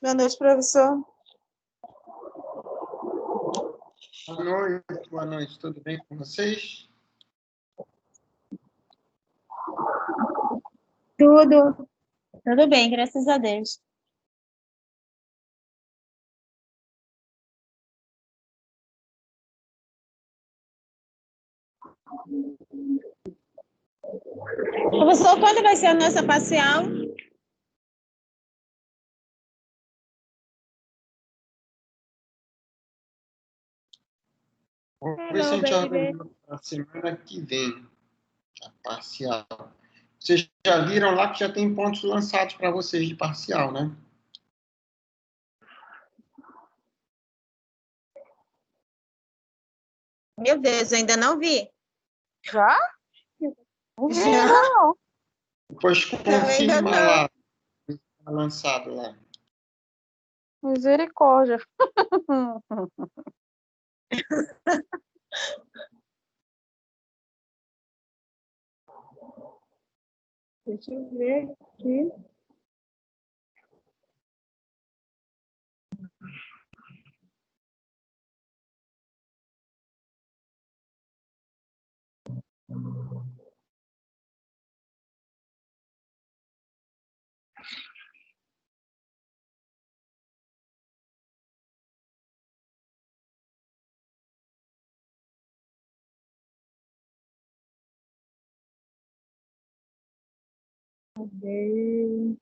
Boa noite, professor. Boa noite, tudo bem com vocês? Tudo bem, graças a Deus. Professor, quando vai ser a nossa parcial? Vamos ver se a gente organiza a semana que vem, a parcial. Vocês já viram lá que já tem pontos lançados para vocês de parcial, né? Meu Deus, eu ainda não vi. Já? Não vi Já? ainda não. Depois ainda confirma não. lá, está lançado lá. Misericórdia. Deixa eu ver aqui. Cadê?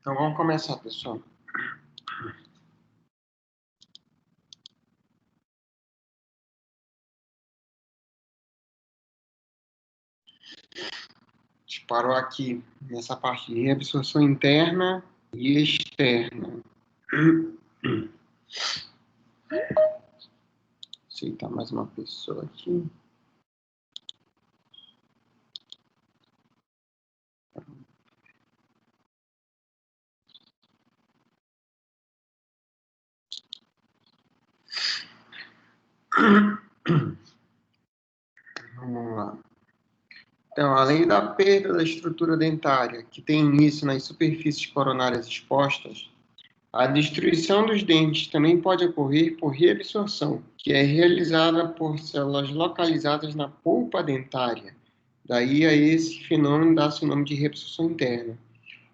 Então, vamos começar, pessoal. A gente parou aqui nessa parte de reabsorção interna e externa. Aceitar mais uma pessoa aqui. Vamos lá. Então, além da perda da estrutura dentária, que tem início nas superfícies coronárias expostas, a destruição dos dentes também pode ocorrer por reabsorção, que é realizada por células localizadas na polpa dentária. Daí a esse fenômeno dá-se o nome de reabsorção interna.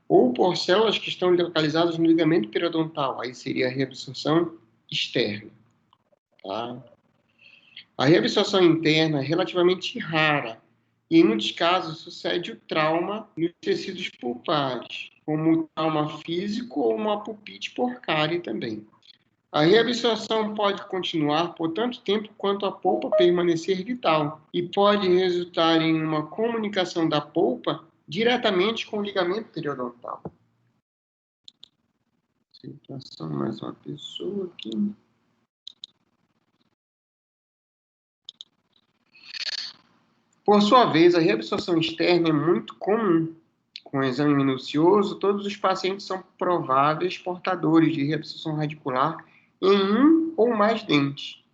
Ou por células que estão localizadas no ligamento periodontal, aí seria a reabsorção externa. Tá? A reabsorção interna é relativamente rara, e em muitos casos sucede o trauma nos tecidos pulpares, como o trauma físico ou uma pulpite por cárie também. A reabsorção pode continuar por tanto tempo quanto a polpa permanecer vital e pode resultar em uma comunicação da polpa diretamente com o ligamento periodontal. Situação mais uma pessoa aqui. Por sua vez, a reabsorção externa é muito comum. Com exame minucioso, todos os pacientes são prováveis portadores de reabsorção radicular em um ou mais dentes.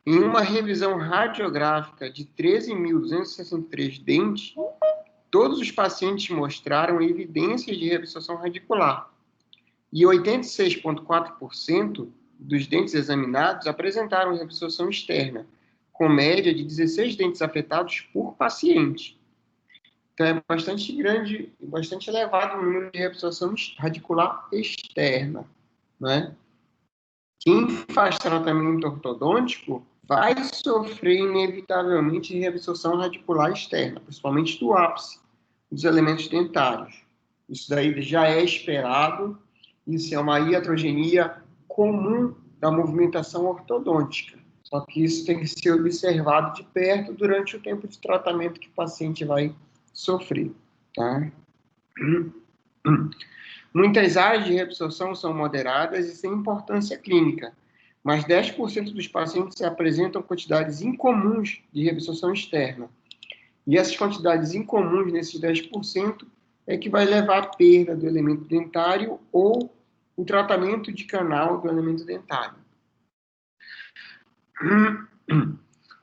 Em uma revisão radiográfica de 13.263 dentes, todos os pacientes mostraram evidências de reabsorção radicular. E 86,4% dos dentes examinados apresentaram reabsorção externa, com média de 16 dentes afetados por paciente. Então, é bastante grande e bastante elevado o número de reabsorção radicular externa, né? Quem faz tratamento ortodôntico vai sofrer inevitavelmente reabsorção radicular externa, principalmente do ápice dos elementos dentários. Isso daí já é esperado, isso é uma iatrogenia comum da movimentação ortodôntica. Só que isso tem que ser observado de perto durante o tempo de tratamento que o paciente vai sofrer. Tá? Muitas áreas de reabsorção são moderadas e sem importância clínica, mas 10% dos pacientes apresentam quantidades incomuns de reabsorção externa. E essas quantidades incomuns, nesses 10%, é que vai levar à perda do elemento dentário ou o tratamento de canal do elemento dentário.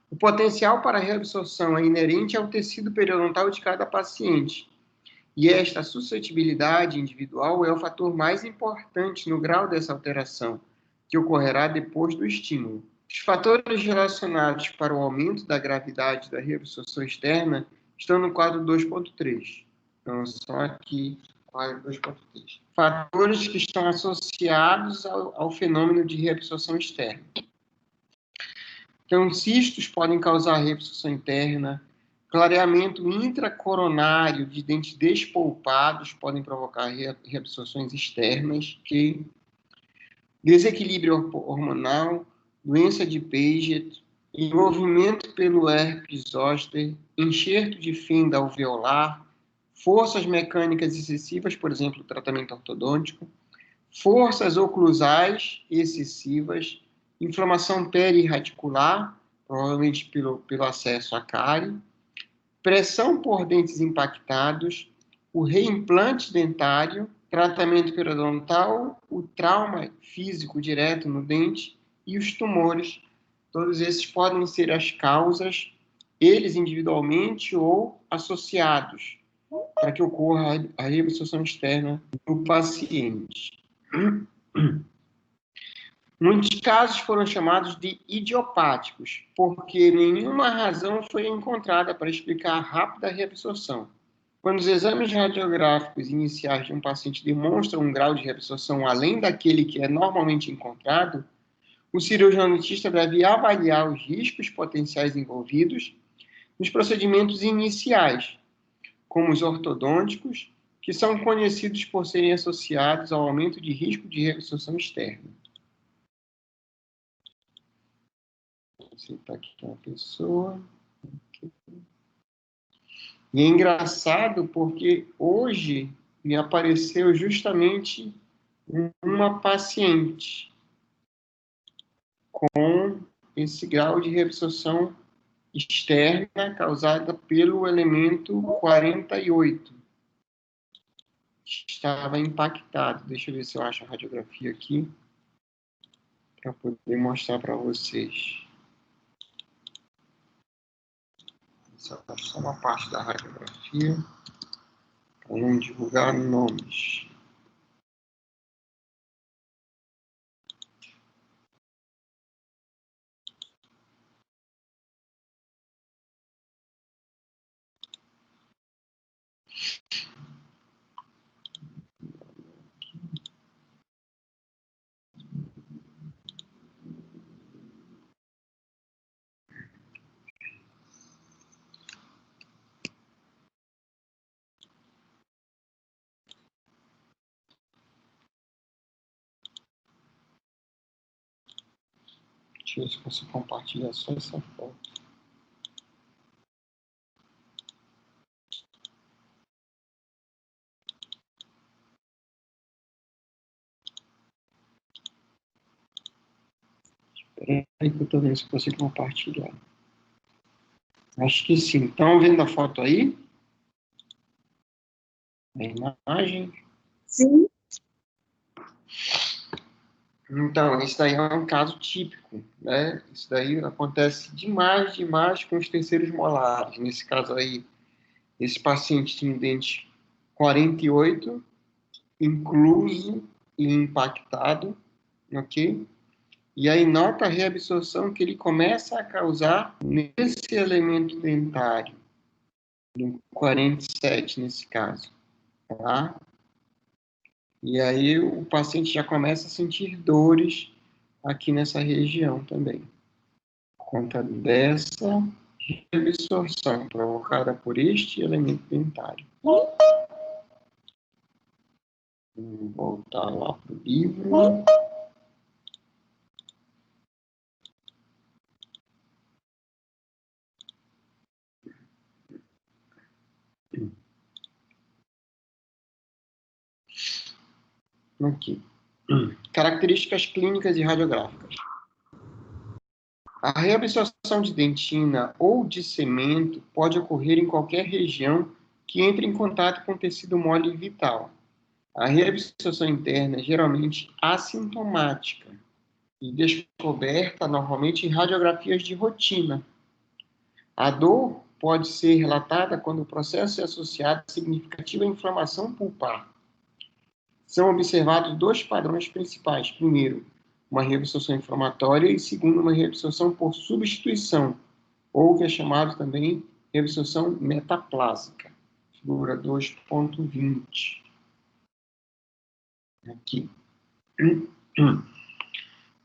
O potencial para a reabsorção é inerente ao tecido periodontal de cada paciente. E esta suscetibilidade individual é o fator mais importante no grau dessa alteração, que ocorrerá depois do estímulo. Os fatores relacionados para o aumento da gravidade da reabsorção externa estão no quadro 2.3. Então, só aqui, quadro 2.3. Fatores que estão associados ao fenômeno de reabsorção externa. Então, cistos podem causar reabsorção interna, clareamento intracoronário de dentes despolpados podem provocar reabsorções externas, que desequilíbrio hormonal, doença de Paget, envolvimento pelo herpes zoster, enxerto de fenda alveolar, forças mecânicas excessivas, por exemplo, tratamento ortodôntico, forças oclusais excessivas, inflamação perirradicular, provavelmente pelo acesso à cárie, pressão por dentes impactados, o reimplante dentário, tratamento periodontal, o trauma físico direto no dente e os tumores. Todos esses podem ser as causas, eles individualmente ou associados, para que ocorra a reabsorção externa do paciente. Muitos casos foram chamados de idiopáticos, porque nenhuma razão foi encontrada para explicar a rápida reabsorção. Quando os exames radiográficos iniciais de um paciente demonstram um grau de reabsorção além daquele que é normalmente encontrado, o cirurgião dentista deve avaliar os riscos potenciais envolvidos nos procedimentos iniciais, como os ortodônticos, que são conhecidos por serem associados ao aumento de risco de reabsorção externa. Vou aceitar aqui uma pessoa. E é engraçado porque hoje me apareceu justamente uma paciente com esse grau de reabsorção externa causada pelo elemento 48. Estava impactado. Deixa eu ver se eu acho a radiografia aqui para poder mostrar para vocês. Só uma parte da radiografia para não divulgar nomes. Deixa eu ver se eu consigo compartilhar só essa foto. Espera aí que eu estou vendo se eu consigo compartilhar. Acho que sim. Estão vendo a foto aí? A imagem? Sim. Então, esse daí é um caso típico, né? Isso daí acontece demais com os terceiros molares. Nesse caso aí, esse paciente tinha dente 48, incluso e impactado, ok? E aí nota a reabsorção que ele começa a causar nesse elemento dentário, no 47 nesse caso, tá? E aí o paciente já começa a sentir dores aqui nessa região também, por conta dessa reabsorção provocada por este elemento dentário. Vou voltar lá para o livro. Aqui. Características clínicas e radiográficas. A reabsorção de dentina ou de cemento pode ocorrer em qualquer região que entre em contato com o tecido mole vital. A reabsorção interna é geralmente assintomática e descoberta normalmente em radiografias de rotina. A dor pode ser relatada quando o processo é associado a significativa inflamação pulpar. São observados dois padrões principais. Primeiro, uma reabsorção inflamatória e, segundo, uma reabsorção por substituição, ou que é chamado também reabsorção metaplásica. Figura 2.20. Aqui.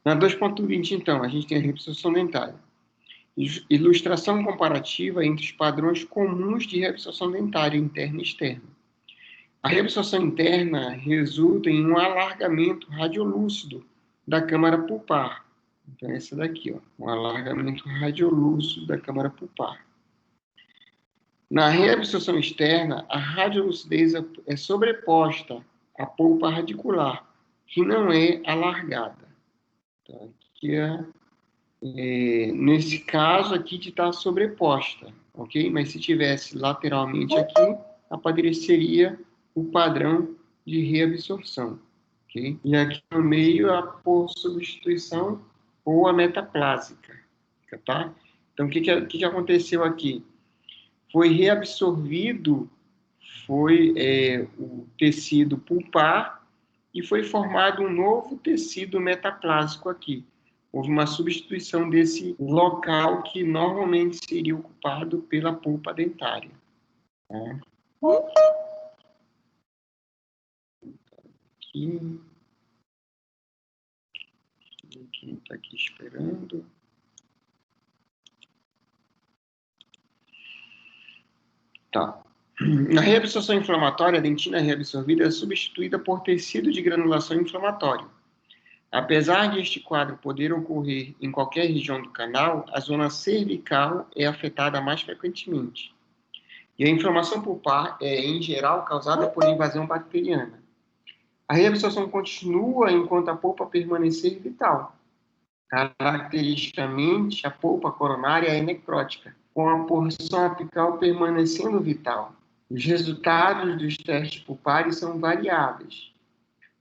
Na 2.20, então, a gente tem a reabsorção dentária. Ilustração comparativa entre os padrões comuns de reabsorção dentária interna e externa. A reabsorção interna resulta em um alargamento radiolúcido da câmara pulpar. Então, essa daqui, ó, um alargamento radiolúcido da câmara pulpar. Na reabsorção externa, a radiolucidez é sobreposta à polpa radicular, que não é alargada. Então, aqui nesse caso aqui de estar sobreposta, ok? Mas se tivesse lateralmente aqui, apareceria o padrão de reabsorção, ok? E aqui no meio a por substituição ou a metaplásica, tá? Então o que aconteceu aqui? Foi reabsorvido, o tecido pulpar e foi formado um novo tecido metaplásico aqui. Houve uma substituição desse local que normalmente seria ocupado pela polpa dentária. Tá? Aqui. Quem está aqui esperando? Tá. Na reabsorção inflamatória, a dentina reabsorvida é substituída por tecido de granulação inflamatório. Apesar de este quadro poder ocorrer em qualquer região do canal, a zona cervical é afetada mais frequentemente. E a inflamação pulpar é, em geral, causada por invasão bacteriana. A reabsorção continua enquanto a polpa permanecer vital. Caracteristicamente, a polpa coronária é necrótica, com a porção apical permanecendo vital. Os resultados dos testes pulpares são variáveis.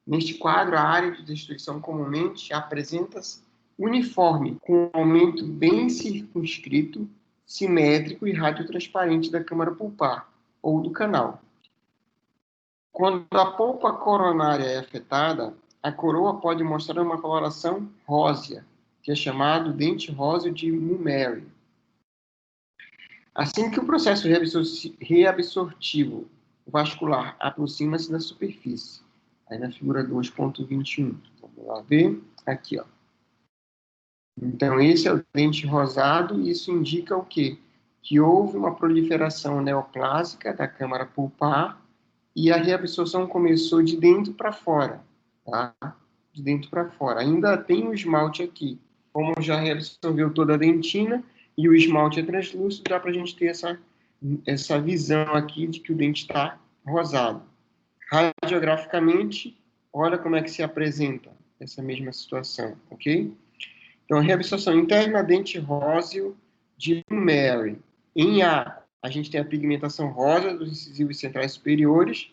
Neste quadro, a área de destruição comumente apresenta-se uniforme, com um aumento bem circunscrito, simétrico e radiotransparente da câmara pulpar, ou do canal. Quando a polpa coronária é afetada, a coroa pode mostrar uma coloração rósea, que é chamado dente róseo de Mummery. Assim que o processo reabsortivo vascular aproxima-se da superfície, aí na figura 2.21, vamos lá ver, aqui, ó. Então, esse é o dente rosado, e isso indica o quê? Que houve uma proliferação neoplásica da câmara pulpar, e a reabsorção começou de dentro para fora, tá? De dentro para fora. Ainda tem o esmalte aqui. Como já reabsorveu toda a dentina e o esmalte é translúcido, dá para a gente ter essa visão aqui de que o dente está rosado. Radiograficamente, olha como é que se apresenta essa mesma situação, ok? Então, reabsorção interna, dente róseo de Mummery. Em A gente tem a pigmentação rosa dos incisivos centrais superiores.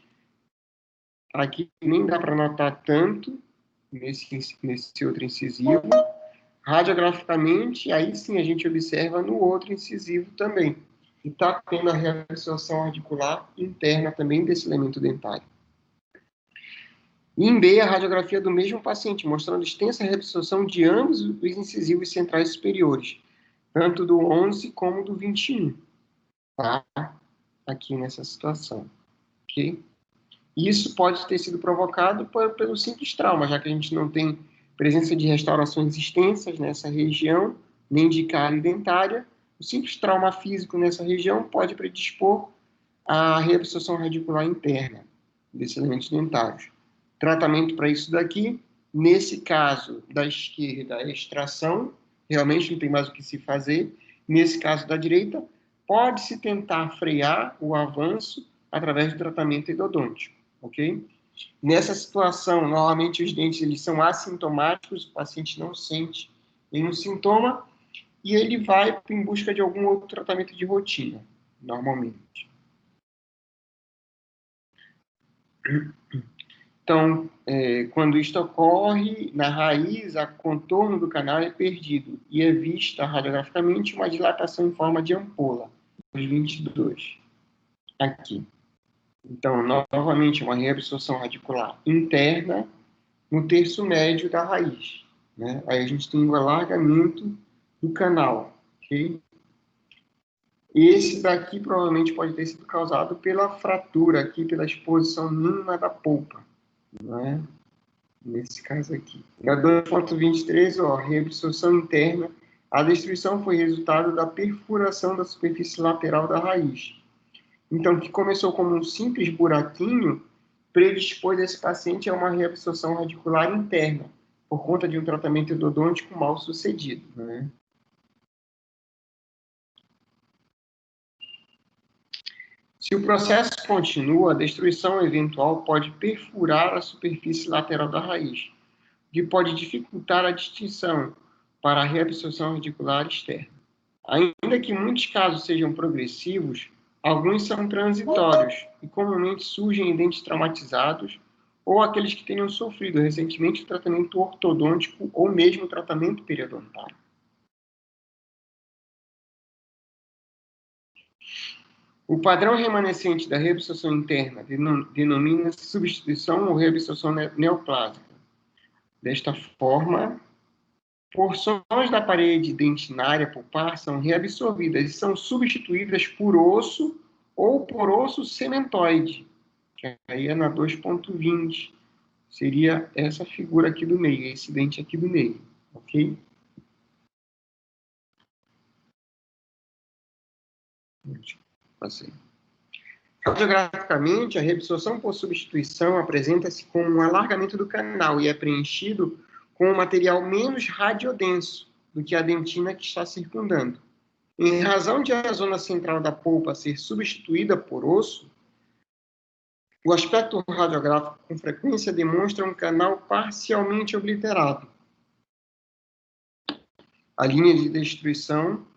Aqui nem dá para notar tanto nesse outro incisivo. Radiograficamente, aí sim a gente observa no outro incisivo também. E está tendo a reabsorção radicular interna também desse elemento dentário. E em B, a radiografia do mesmo paciente, mostrando extensa reabsorção de ambos os incisivos centrais superiores, tanto do 11 como do 21, tá? Aqui nessa situação, ok? Isso pode ter sido provocado pelo simples trauma, já que a gente não tem presença de restaurações extensas nessa região, nem de cárie dentária. O simples trauma físico nessa região pode predispor à reabsorção radicular interna desses elementos dentários. Tratamento para isso daqui, nesse caso da esquerda, é extração, realmente não tem mais o que se fazer. Nesse caso da direita, pode-se tentar frear o avanço através do tratamento endodôntico. Ok? Nessa situação, normalmente os dentes eles são assintomáticos, o paciente não sente nenhum sintoma e ele vai em busca de algum outro tratamento de rotina, normalmente. Então, quando isto ocorre, na raiz, o contorno do canal é perdido e é vista radiograficamente uma dilatação em forma de ampola, os 22, aqui. Então, novamente, uma reabsorção radicular interna no terço médio da raiz, né? Aí a gente tem o alargamento do canal, ok? Esse daqui provavelmente pode ter sido causado pela fratura aqui, pela exposição mínima da polpa, né? Nesse caso aqui. Na 2.23, ó, reabsorção interna, a destruição foi resultado da perfuração da superfície lateral da raiz. Então, que começou como um simples buraquinho, predispôs esse paciente a uma reabsorção radicular interna, por conta de um tratamento endodôntico mal sucedido, né? Se o processo continua, a destruição eventual pode perfurar a superfície lateral da raiz, o que pode dificultar a distinção para a reabsorção radicular externa. Ainda que muitos casos sejam progressivos, alguns são transitórios e comumente surgem em dentes traumatizados ou aqueles que tenham sofrido recentemente o tratamento ortodôntico ou mesmo o tratamento periodontário. O padrão remanescente da reabsorção interna denomina-se substituição ou reabsorção neoplásica. Desta forma, porções da parede dentinária pulpar são reabsorvidas e são substituídas por osso ou por osso cementoide, que aí é na 2.20. Seria essa figura aqui do meio, esse dente aqui do meio, ok? Passei. Radiograficamente, a reabsorção por substituição apresenta-se como um alargamento do canal e é preenchido com um material menos radiodenso do que a dentina que está circundando. Em razão de a zona central da polpa ser substituída por osso, o aspecto radiográfico com frequência demonstra um canal parcialmente obliterado. A linha de destruição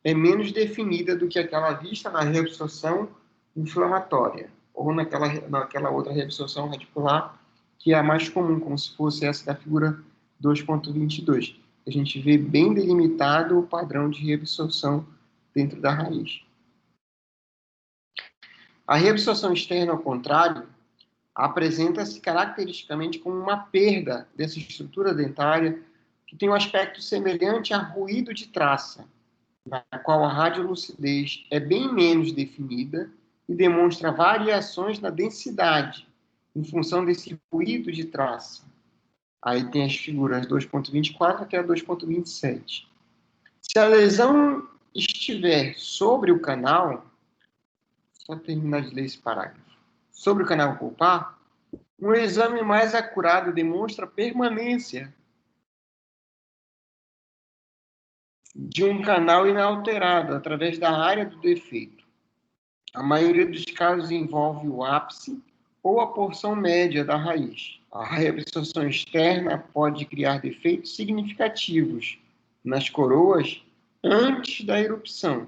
é menos definida do que aquela vista na reabsorção inflamatória, ou naquela outra reabsorção radicular, que é a mais comum, como se fosse essa da figura 2.22. A gente vê bem delimitado o padrão de reabsorção dentro da raiz. A reabsorção externa, ao contrário, apresenta-se caracteristicamente como uma perda dessa estrutura dentária que tem um aspecto semelhante a ruído de traça, na qual a radiolucidez é bem menos definida e demonstra variações na densidade em função desse ruído de traça. Aí tem as figuras 2.24 até a 2.27. Se a lesão estiver sobre o canal, só terminar de ler esse parágrafo, sobre o canal pulpar, um exame mais acurado demonstra permanência de um canal inalterado através da área do defeito. A maioria dos casos envolve o ápice ou a porção média da raiz. A reabsorção externa pode criar defeitos significativos nas coroas antes da erupção.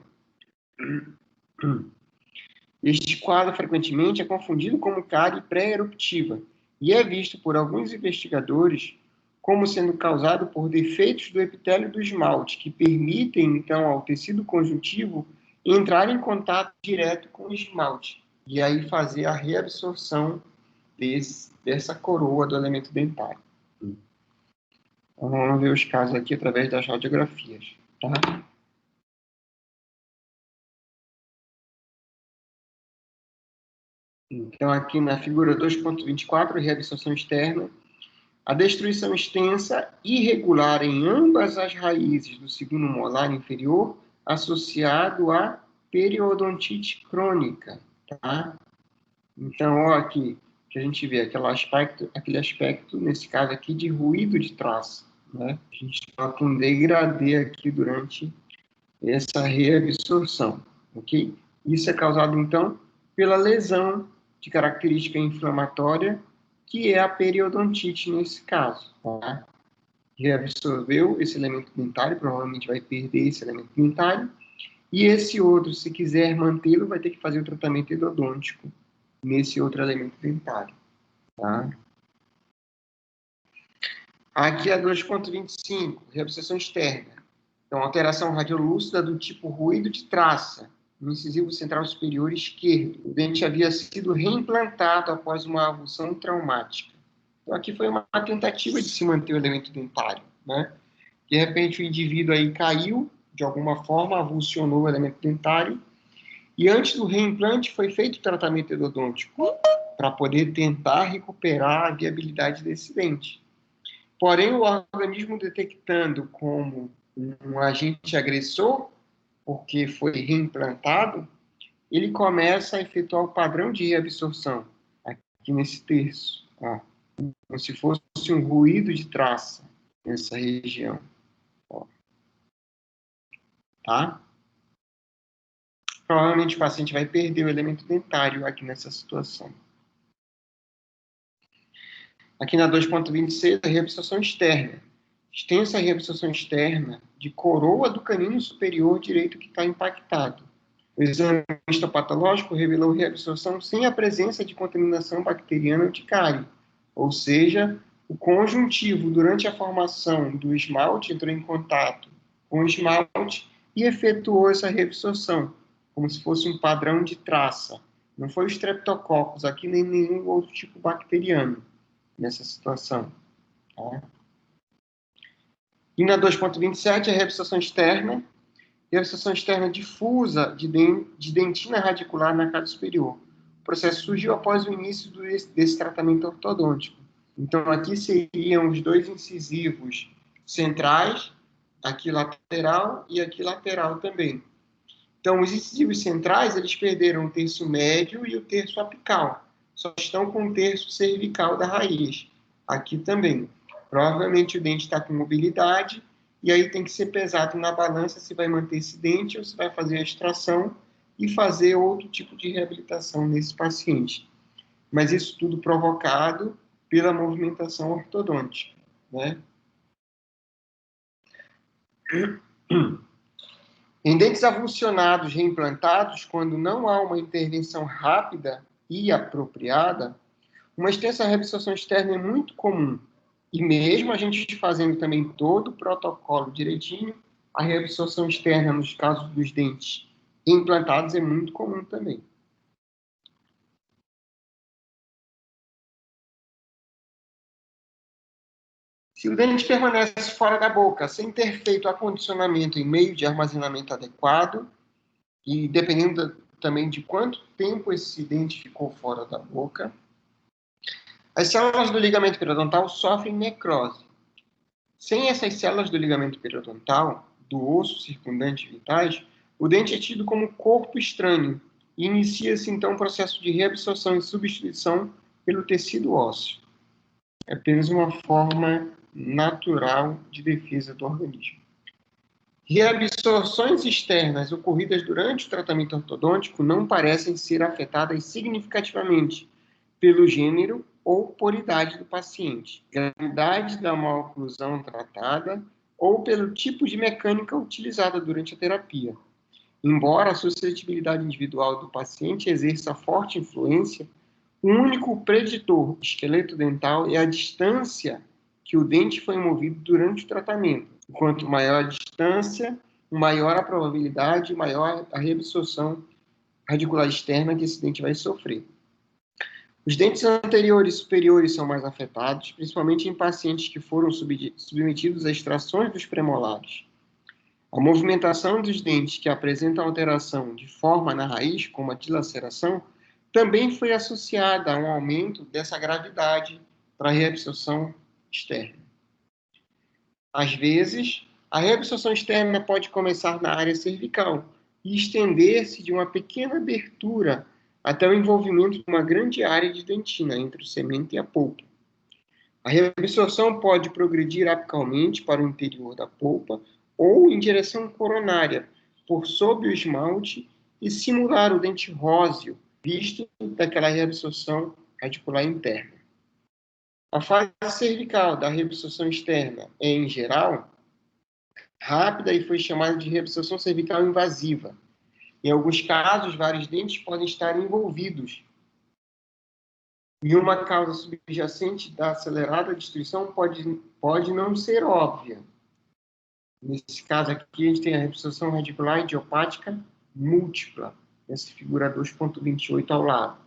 Este quadro frequentemente é confundido como cárie pré-eruptiva e é visto por alguns investigadores como sendo causado por defeitos do epitélio do esmalte, que permitem, então, ao tecido conjuntivo entrar em contato direto com o esmalte e aí fazer a reabsorção dessa coroa do elemento dentário. Então, vamos ver os casos aqui através das radiografias, tá? Então, aqui na figura 2.24, reabsorção externa, a destruição extensa irregular em ambas as raízes do segundo molar inferior, associado à periodontite crônica, tá? Então, ó, aqui que a gente vê aquele aspecto, nesse caso aqui, de ruído de traça, né? A gente nota um degradê aqui durante essa reabsorção, ok? Isso é causado, então, pela lesão de característica inflamatória, que é a periodontite nesse caso, tá? Reabsorveu esse elemento dentário, provavelmente vai perder esse elemento dentário, e esse outro, se quiser mantê-lo, vai ter que fazer o tratamento endodôntico nesse outro elemento dentário, tá? Aqui a 2.25, reabsorção externa. Então, alteração radiolúcida do tipo ruído de traça, no incisivo central superior esquerdo. O dente havia sido reimplantado após uma avulsão traumática. Então, aqui foi uma tentativa de se manter o elemento dentário, né? De repente, o indivíduo aí caiu, de alguma forma, avulsionou o elemento dentário, e antes do reimplante foi feito o tratamento endodôntico, para poder tentar recuperar a viabilidade desse dente. Porém, o organismo detectando como um agente agressor, porque foi reimplantado, ele começa a efetuar o padrão de reabsorção, aqui nesse terço, ó, como se fosse um ruído de traça nessa região. Ó. Tá? Provavelmente o paciente vai perder o elemento dentário aqui nessa situação. Aqui na 2.26, a reabsorção externa. Extensa reabsorção externa de coroa do canino superior direito que está impactado. O exame histopatológico revelou reabsorção sem a presença de contaminação bacteriana ou de cárie, ou seja, o conjuntivo, durante a formação do esmalte, entrou em contato com o esmalte e efetuou essa reabsorção, como se fosse um padrão de traça. Não foi o Streptococcus aqui, nem nenhum outro tipo bacteriano nessa situação. Tá? E na 2.27, a reabsorção externa. Reabsorção externa difusa de dentina radicular na cárie superior. O processo surgiu após o início desse tratamento ortodôntico. Então, aqui seriam os dois incisivos centrais, aqui lateral e aqui lateral também. Então, os incisivos centrais, eles perderam o terço médio e o terço apical. Só estão com o terço cervical da raiz. Aqui também. Provavelmente o dente está com mobilidade, e aí tem que ser pesado na balança se vai manter esse dente ou se vai fazer a extração e fazer outro tipo de reabilitação nesse paciente. Mas isso tudo provocado pela movimentação ortodôntica, né? Em dentes avulsionados reimplantados, quando não há uma intervenção rápida e apropriada, uma extensa reabsorção externa é muito comum. E mesmo a gente fazendo também todo o protocolo direitinho, a reabsorção externa, nos casos dos dentes implantados, é muito comum também. Se o dente permanece fora da boca, sem ter feito acondicionamento em meio de armazenamento adequado, e dependendo também de quanto tempo esse dente ficou fora da boca, as células do ligamento periodontal sofrem necrose. Sem essas células do ligamento periodontal, do osso circundante vitais, o dente é tido como corpo estranho e inicia-se então o processo de reabsorção e substituição pelo tecido ósseo. É apenas uma forma natural de defesa do organismo. Reabsorções externas ocorridas durante o tratamento ortodôntico não parecem ser afetadas significativamente pelo gênero ou por idade do paciente, gravidade da maloclusão tratada ou pelo tipo de mecânica utilizada durante a terapia. Embora a suscetibilidade individual do paciente exerça forte influência, o único preditor esqueleto dental é a distância que o dente foi movido durante o tratamento. Quanto maior a distância, maior a probabilidade, maior a reabsorção radicular externa que esse dente vai sofrer. Os dentes anteriores e superiores são mais afetados, principalmente em pacientes que foram submetidos a extrações dos premolares. A movimentação dos dentes que apresentam alteração de forma na raiz, como a dilaceração, também foi associada a um aumento dessa gravidade para a reabsorção externa. Às vezes, a reabsorção externa pode começar na área cervical e estender-se de uma pequena abertura até o envolvimento de uma grande área de dentina entre o semento e a polpa. A reabsorção pode progredir apicalmente para o interior da polpa ou em direção coronária, por sob o esmalte e simular o dente róseo, visto daquela reabsorção radicular interna. A fase cervical da reabsorção externa é, em geral, rápida e foi chamada de reabsorção cervical invasiva. Em alguns casos, vários dentes podem estar envolvidos. E uma causa subjacente da acelerada destruição pode não ser óbvia. Nesse caso aqui, a gente tem a reabsorção radicular idiopática múltipla, essa figura 2.28 ao lado.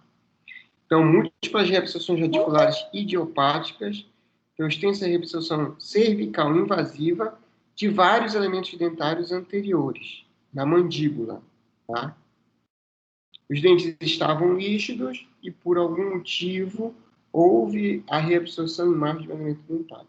Então, múltiplas reabsorções radiculares idiopáticas, então, extensa reabsorção cervical invasiva de vários elementos dentários anteriores, na mandíbula. Tá? Os dentes estavam líquidos e, por algum motivo, houve a reabsorção em margem de vazamento dentário.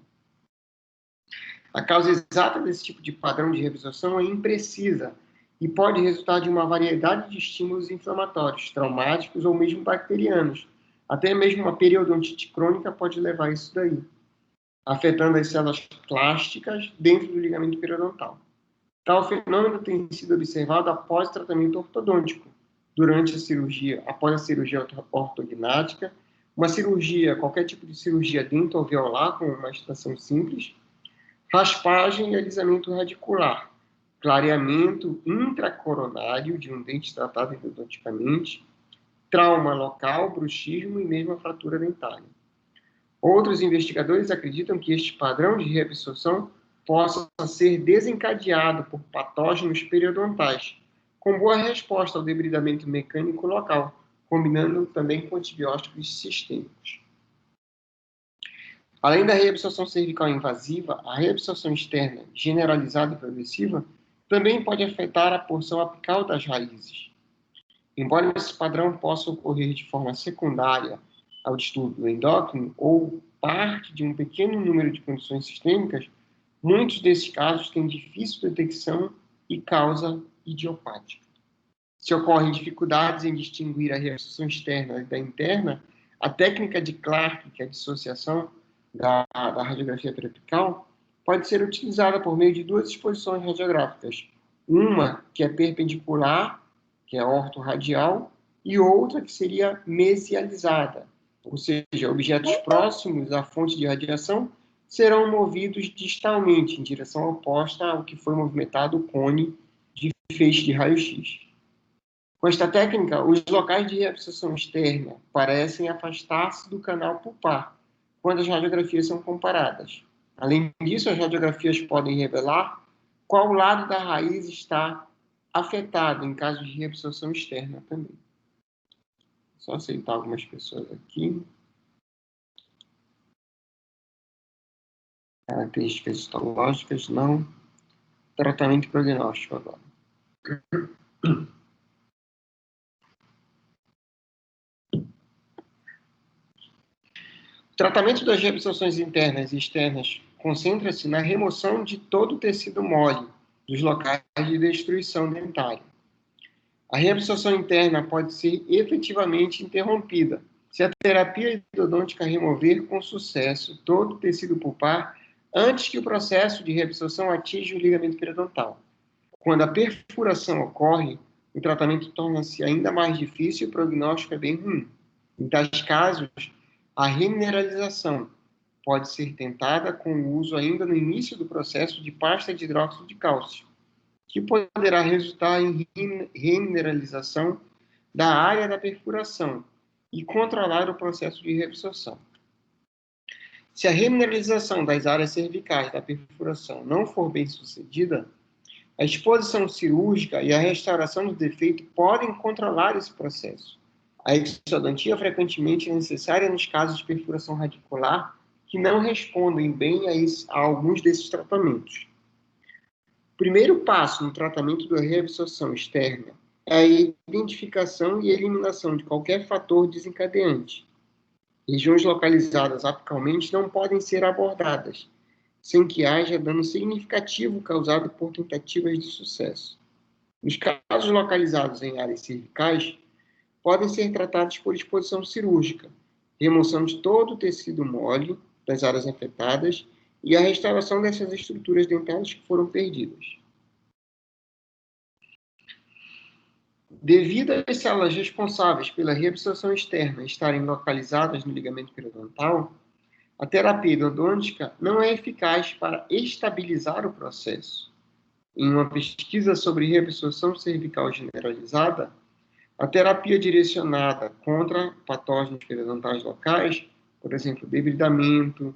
A causa exata desse tipo de padrão de reabsorção é imprecisa e pode resultar de uma variedade de estímulos inflamatórios, traumáticos ou mesmo bacterianos. Até mesmo uma periodontite crônica pode levar a isso daí, afetando as células plásticas dentro do ligamento periodontal. Tal fenômeno tem sido observado após o tratamento ortodôntico, durante a cirurgia, após a cirurgia ortognática, uma cirurgia, qualquer tipo de cirurgia dentoalveolar, com uma extração simples, raspagem e alisamento radicular, clareamento intracoronário de um dente tratado endodonticamente, trauma local, bruxismo e mesmo a fratura dentária. Outros investigadores acreditam que este padrão de reabsorção possa ser desencadeado por patógenos periodontais, com boa resposta ao debridamento mecânico local, combinando também com antibióticos sistêmicos. Além da reabsorção cervical invasiva, a reabsorção externa generalizada e progressiva também pode afetar a porção apical das raízes. Embora esse padrão possa ocorrer de forma secundária ao distúrbio endócrino ou parte de um pequeno número de condições sistêmicas, muitos desses casos têm difícil detecção e causa idiopática. Se ocorrem dificuldades em distinguir a reabsorção externa da interna, a técnica de Clark, que é a dissociação da radiografia periapical, pode ser utilizada por meio de duas exposições radiográficas. Uma que é perpendicular, que é ortorradial, e outra que seria mesializada, ou seja, objetos próximos à fonte de radiação serão movidos distalmente, em direção oposta ao que foi movimentado o cone de feixe de raio-x. Com esta técnica, os locais de reabsorção externa parecem afastar-se do canal pulpar, quando as radiografias são comparadas. Além disso, as radiografias podem revelar qual lado da raiz está afetado em caso de reabsorção externa também. Só aceitar algumas pessoas aqui. Características histológicas, não. Tratamento e prognóstico agora. O tratamento das reabsorções internas e externas concentra-se na remoção de todo o tecido mole dos locais de destruição dentária. A reabsorção interna pode ser efetivamente interrompida se a terapia endodôntica remover com sucesso todo o tecido pulpar antes que o processo de reabsorção atinja o ligamento periodontal. Quando a perfuração ocorre, o tratamento torna-se ainda mais difícil e o prognóstico é bem ruim. Em tais casos, a remineralização pode ser tentada com o uso ainda no início do processo de pasta de hidróxido de cálcio, que poderá resultar em remineralização da área da perfuração e controlar o processo de reabsorção. Se a remineralização das áreas cervicais da perfuração não for bem sucedida, a exposição cirúrgica e a restauração do defeito podem controlar esse processo. A exodontia frequentemente é necessária nos casos de perfuração radicular que não respondem bem a alguns desses tratamentos. O primeiro passo no tratamento da reabsorção externa é a identificação e eliminação de qualquer fator desencadeante. Regiões localizadas apicalmente não podem ser abordadas, sem que haja dano significativo causado por tentativas de sucesso. Nos casos localizados em áreas cervicais, podem ser tratados por exposição cirúrgica, remoção de todo o tecido mole das áreas afetadas e a restauração dessas estruturas dentárias que foram perdidas. Devido às células responsáveis pela reabsorção externa estarem localizadas no ligamento periodontal, a terapia endodôntica não é eficaz para estabilizar o processo. Em uma pesquisa sobre reabsorção cervical generalizada, a terapia direcionada contra patógenos periodontais locais, por exemplo, debridamento,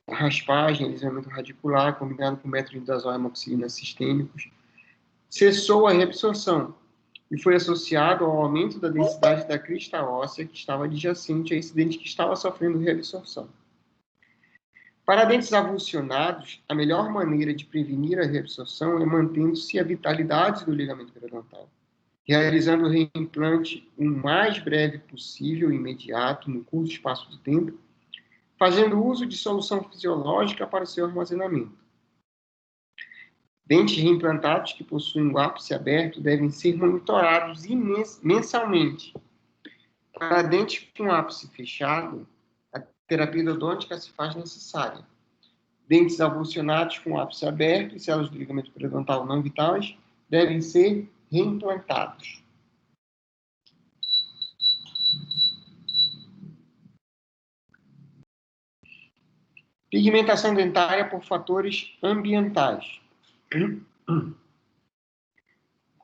raspagem, alisamento radicular, combinado com metronidazol e amoxicilina sistêmicos, cessou a reabsorção e foi associado ao aumento da densidade da crista óssea que estava adjacente a esse dente que estava sofrendo reabsorção. Para dentes avulsionados, a melhor maneira de prevenir a reabsorção é mantendo-se a vitalidade do ligamento periodontal, realizando o reimplante o mais breve possível, imediato, no curto espaço de tempo, fazendo uso de solução fisiológica para seu armazenamento. Dentes reimplantados que possuem o ápice aberto devem ser monitorados mensalmente. Para dentes com ápice fechado, a terapia endodôntica se faz necessária. Dentes avulsionados com ápice aberto e células do ligamento periodontal não vitais devem ser reimplantados. Pigmentação dentária por fatores ambientais.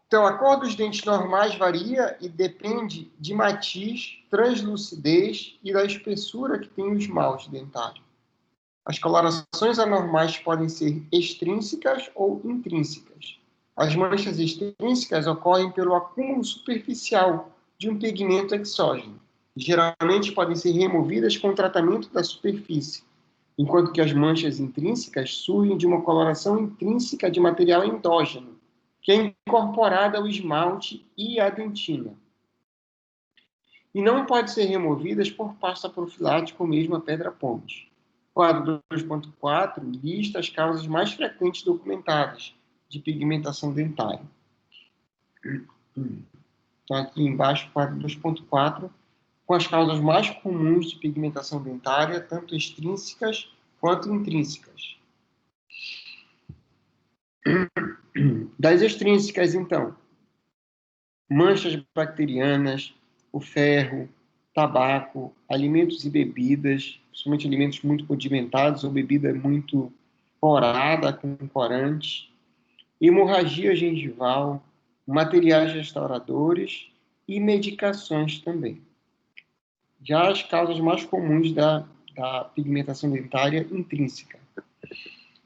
Então, a cor dos dentes normais varia e depende de matiz, translucidez e da espessura que tem o esmalte dentário. As colorações anormais podem ser extrínsecas ou intrínsecas. As manchas extrínsecas ocorrem pelo acúmulo superficial de um pigmento exógeno. Geralmente podem ser removidas com o tratamento da superfície, enquanto que as manchas intrínsecas surgem de uma coloração intrínseca de material endógeno, que é incorporada ao esmalte e à dentina. E não pode ser removidas por pasta profilática ou mesmo a pedra-ponte. O quadro 2.4 lista as causas mais frequentes documentadas de pigmentação dentária. Então, aqui embaixo, quadro 2.4, com as causas mais comuns de pigmentação dentária, tanto extrínsecas quanto intrínsecas. Das extrínsecas, então, manchas bacterianas, o ferro, tabaco, alimentos e bebidas, principalmente alimentos muito condimentados ou bebida muito corada com corante, hemorragia gengival, materiais restauradores e medicações também. Já as causas mais comuns da pigmentação dentária intrínseca: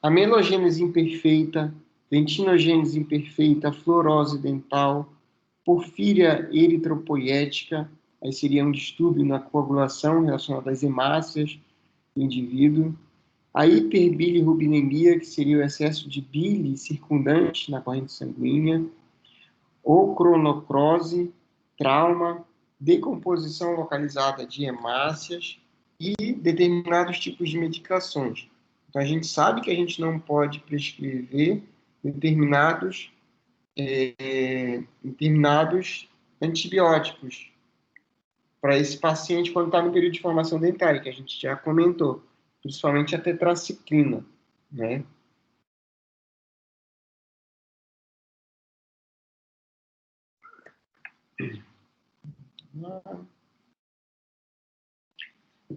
amelogênese imperfeita, dentinogênese imperfeita, fluorose dental, porfíria eritropoiética, aí seria um distúrbio na coagulação relacionado às hemácias do indivíduo, a hiperbilirrubinemia, que seria o excesso de bile circundante na corrente sanguínea, ou cronocrose, trauma, decomposição localizada de hemácias e determinados tipos de medicações. Então, a gente sabe que a gente não pode prescrever determinados antibióticos para esse paciente quando está no período de formação dentária, que a gente já comentou, principalmente a tetraciclina, né?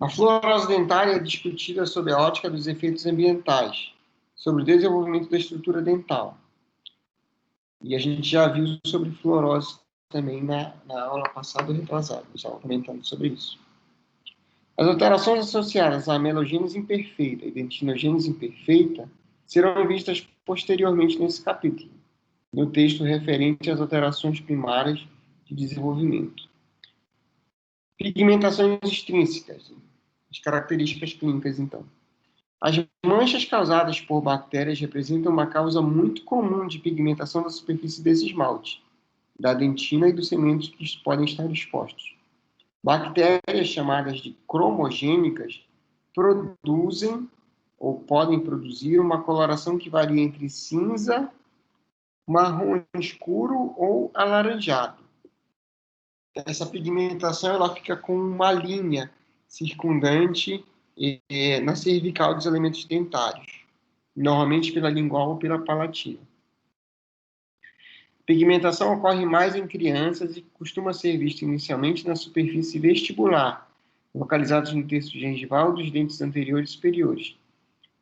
A fluorose dentária é discutida sob a ótica dos efeitos ambientais, sobre o desenvolvimento da estrutura dental. E a gente já viu sobre fluorose também na aula passada ou retrasada, estava comentando sobre isso. As alterações associadas à amelogênese imperfeita e dentinogênese imperfeita serão vistas posteriormente nesse capítulo, no texto referente às alterações primárias de desenvolvimento. Pigmentações extrínsecas, as características clínicas, então. As manchas causadas por bactérias representam uma causa muito comum de pigmentação da superfície desse esmalte, da dentina e dos segmentos que podem estar expostos. Bactérias chamadas de cromogênicas produzem ou podem produzir uma coloração que varia entre cinza, marrom escuro ou alaranjado. Essa pigmentação ela fica com uma linha circundante na cervical dos elementos dentários, normalmente pela lingual ou pela palatina. Pigmentação ocorre mais em crianças e costuma ser vista inicialmente na superfície vestibular, localizados no terço gengival dos dentes anteriores e superiores.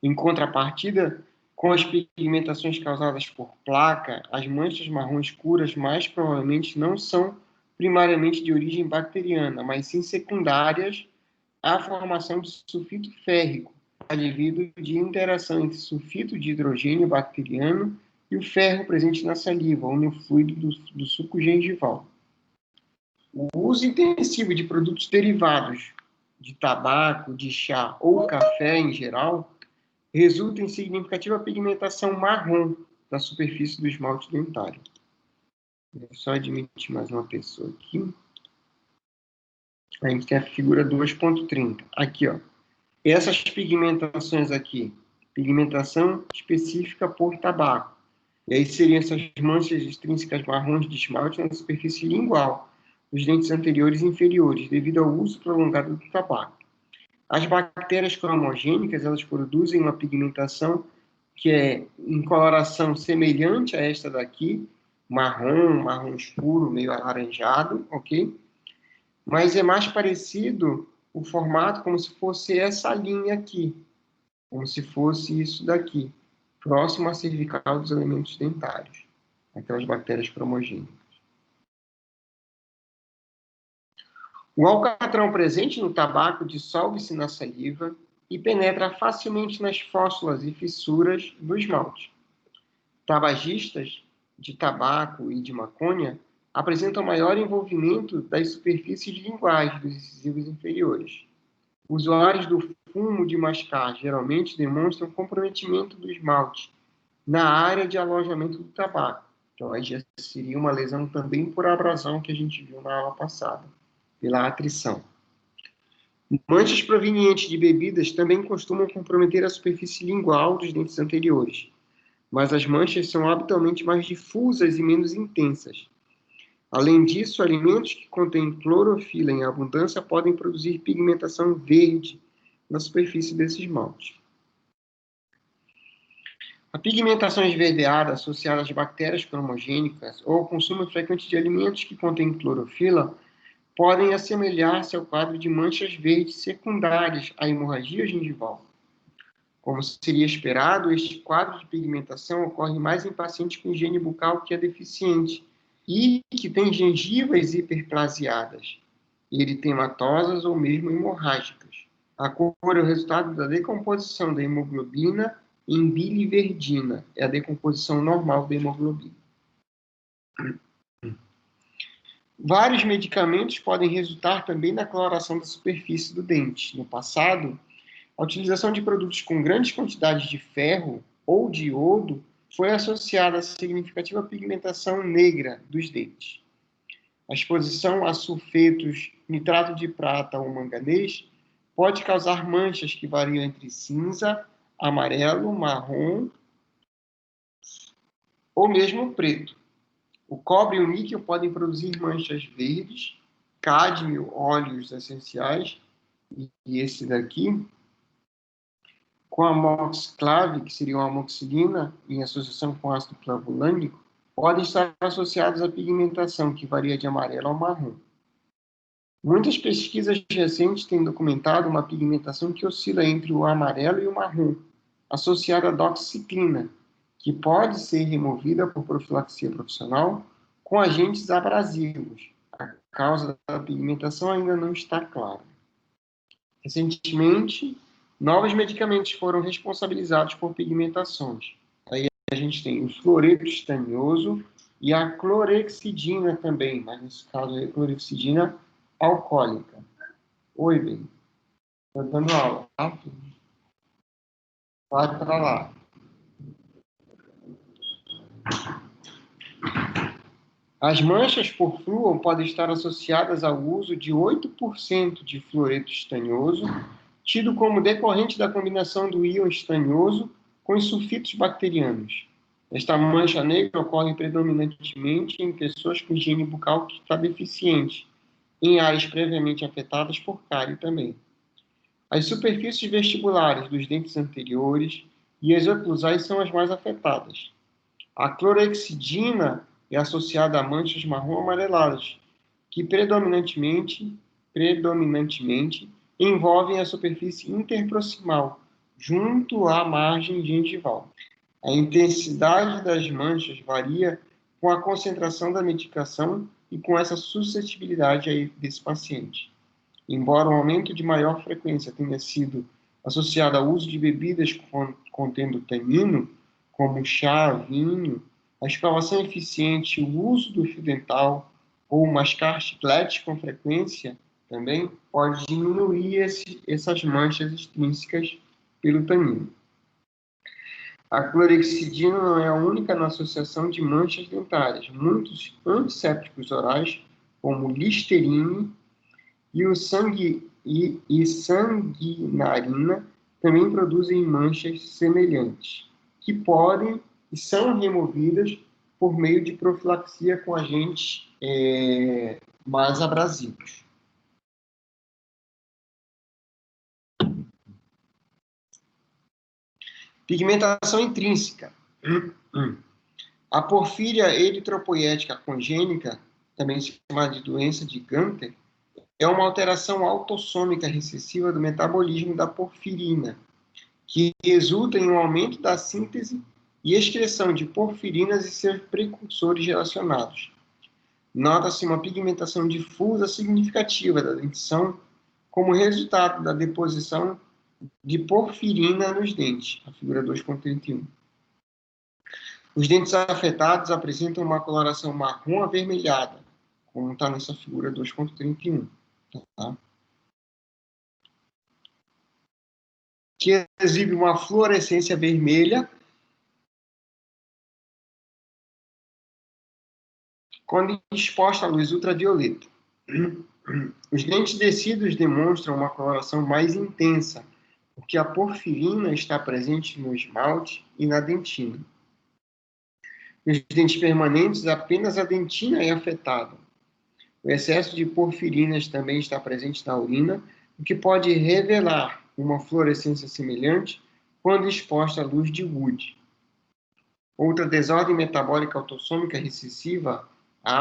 Em contrapartida, com as pigmentações causadas por placa, as manchas marrom escuras mais provavelmente não são primariamente de origem bacteriana, mas sim secundárias à formação de sulfito férrico, advindo de interação entre sulfito de hidrogênio bacteriano e o ferro presente na saliva ou no fluido do suco gengival. O uso intensivo de produtos derivados de tabaco, de chá ou café em geral resulta em significativa pigmentação marrom da superfície do esmalte dentário. Vou só admitir mais uma pessoa aqui. A gente tem a figura 2.30. Aqui, ó. Essas pigmentações aqui, pigmentação específica por tabaco. E aí seriam essas manchas extrínsecas marrons de esmalte na superfície lingual dos dentes anteriores e inferiores, devido ao uso prolongado do tabaco. As bactérias cromogênicas, elas produzem uma pigmentação que é em coloração semelhante a esta daqui, marrom escuro, meio alaranjado, ok? Mas é mais parecido o formato como se fosse essa linha aqui, como se fosse isso daqui, próximo à cervical dos elementos dentários, aquelas bactérias cromogênicas. O alcatrão presente no tabaco dissolve-se na saliva e penetra facilmente nas fóssulas e fissuras do esmalte. Tabagistas de tabaco e de maconha apresentam maior envolvimento das superfícies linguais dos incisivos inferiores. Usuários do fumo de mascar geralmente demonstram comprometimento do esmalte na área de alojamento do tabaco. Então, aí já seria uma lesão também por abrasão que a gente viu na aula passada, pela atrição. Manchas provenientes de bebidas também costumam comprometer a superfície lingual dos dentes anteriores, mas as manchas são habitualmente mais difusas e menos intensas. Além disso, alimentos que contêm clorofila em abundância podem produzir pigmentação verde na superfície desse esmalte. A pigmentação esverdeada associada às bactérias cromogênicas ou ao consumo frequente de alimentos que contêm clorofila podem assemelhar-se ao quadro de manchas verdes secundárias à hemorragia gengival. Como seria esperado, este quadro de pigmentação ocorre mais em pacientes com higiene bucal que é deficiente e que têm gengivas hiperplasiadas, eritematosas ou mesmo hemorrágicas. A cor é o resultado da decomposição da hemoglobina em biliverdina, é a decomposição normal da hemoglobina. Vários medicamentos podem resultar também na coloração da superfície do dente. No passado, a utilização de produtos com grandes quantidades de ferro ou de iodo foi associada a significativa pigmentação negra dos dentes. A exposição a sulfetos, nitrato de prata ou manganês pode causar manchas que variam entre cinza, amarelo, marrom ou mesmo preto. O cobre e o níquel podem produzir manchas verdes, cádmio, óleos essenciais, e esse daqui, com a amoxiclave, que seria uma amoxicilina, em associação com ácido clavulânico, podem estar associados à pigmentação, que varia de amarelo ao marrom. Muitas pesquisas recentes têm documentado uma pigmentação que oscila entre o amarelo e o marrom, associada à doxiciclina, que pode ser removida por profilaxia profissional com agentes abrasivos. A causa da pigmentação ainda não está clara. Recentemente, novos medicamentos foram responsabilizados por pigmentações. Aí a gente tem o fluoreto estanioso e a clorexidina também, mas nesse caso é clorexidina alcoólica. Oi, bem. Estou dando aula, tá? Vai para lá. As manchas por flúor podem estar associadas ao uso de 8% de fluoreto estanioso, tido como decorrente da combinação do íon estanioso com os sulfitos bacterianos. Esta mancha negra ocorre predominantemente em pessoas com higiene bucal que está deficiente, em áreas previamente afetadas por cárie também. As superfícies vestibulares dos dentes anteriores e as oclusais são as mais afetadas. A clorexidina é associada a manchas marrom amareladas, que predominantemente envolvem a superfície interproximal, junto à margem gengival. A intensidade das manchas varia com a concentração da medicação e com essa suscetibilidade desse paciente. Embora um aumento de maior frequência tenha sido associado ao uso de bebidas contendo tanino, como chá, vinho, a escovação eficiente, o uso do fio dental ou mascar chiclete com frequência também pode diminuir essas manchas extrínsecas pelo tanino. A clorexidina não é a única na associação de manchas dentárias. Muitos antissépticos orais, como Listerine e sanguinarina, também produzem manchas semelhantes, que podem e são removidas por meio de profilaxia com agentes mais abrasivos. Pigmentação intrínseca. A porfíria eritropoética congênica, também chamada de doença de Gunther, é uma alteração autossômica recessiva do metabolismo da porfirina, que resulta em um aumento da síntese e excreção de porfirinas e seus precursores relacionados. Nota-se uma pigmentação difusa significativa da dentição como resultado da deposição de porfirina nos dentes, a figura 2.31. Os dentes afetados apresentam uma coloração marrom avermelhada, como está nessa figura 2.31. Tá? Que exibe uma fluorescência vermelha quando exposta à luz ultravioleta. Os dentes descidos demonstram uma coloração mais intensa, porque a porfirina está presente no esmalte e na dentina. Nos dentes permanentes, apenas a dentina é afetada. O excesso de porfirinas também está presente na urina, o que pode revelar uma fluorescência semelhante quando exposta à luz de Wood. Outra desordem metabólica autossômica recessiva, a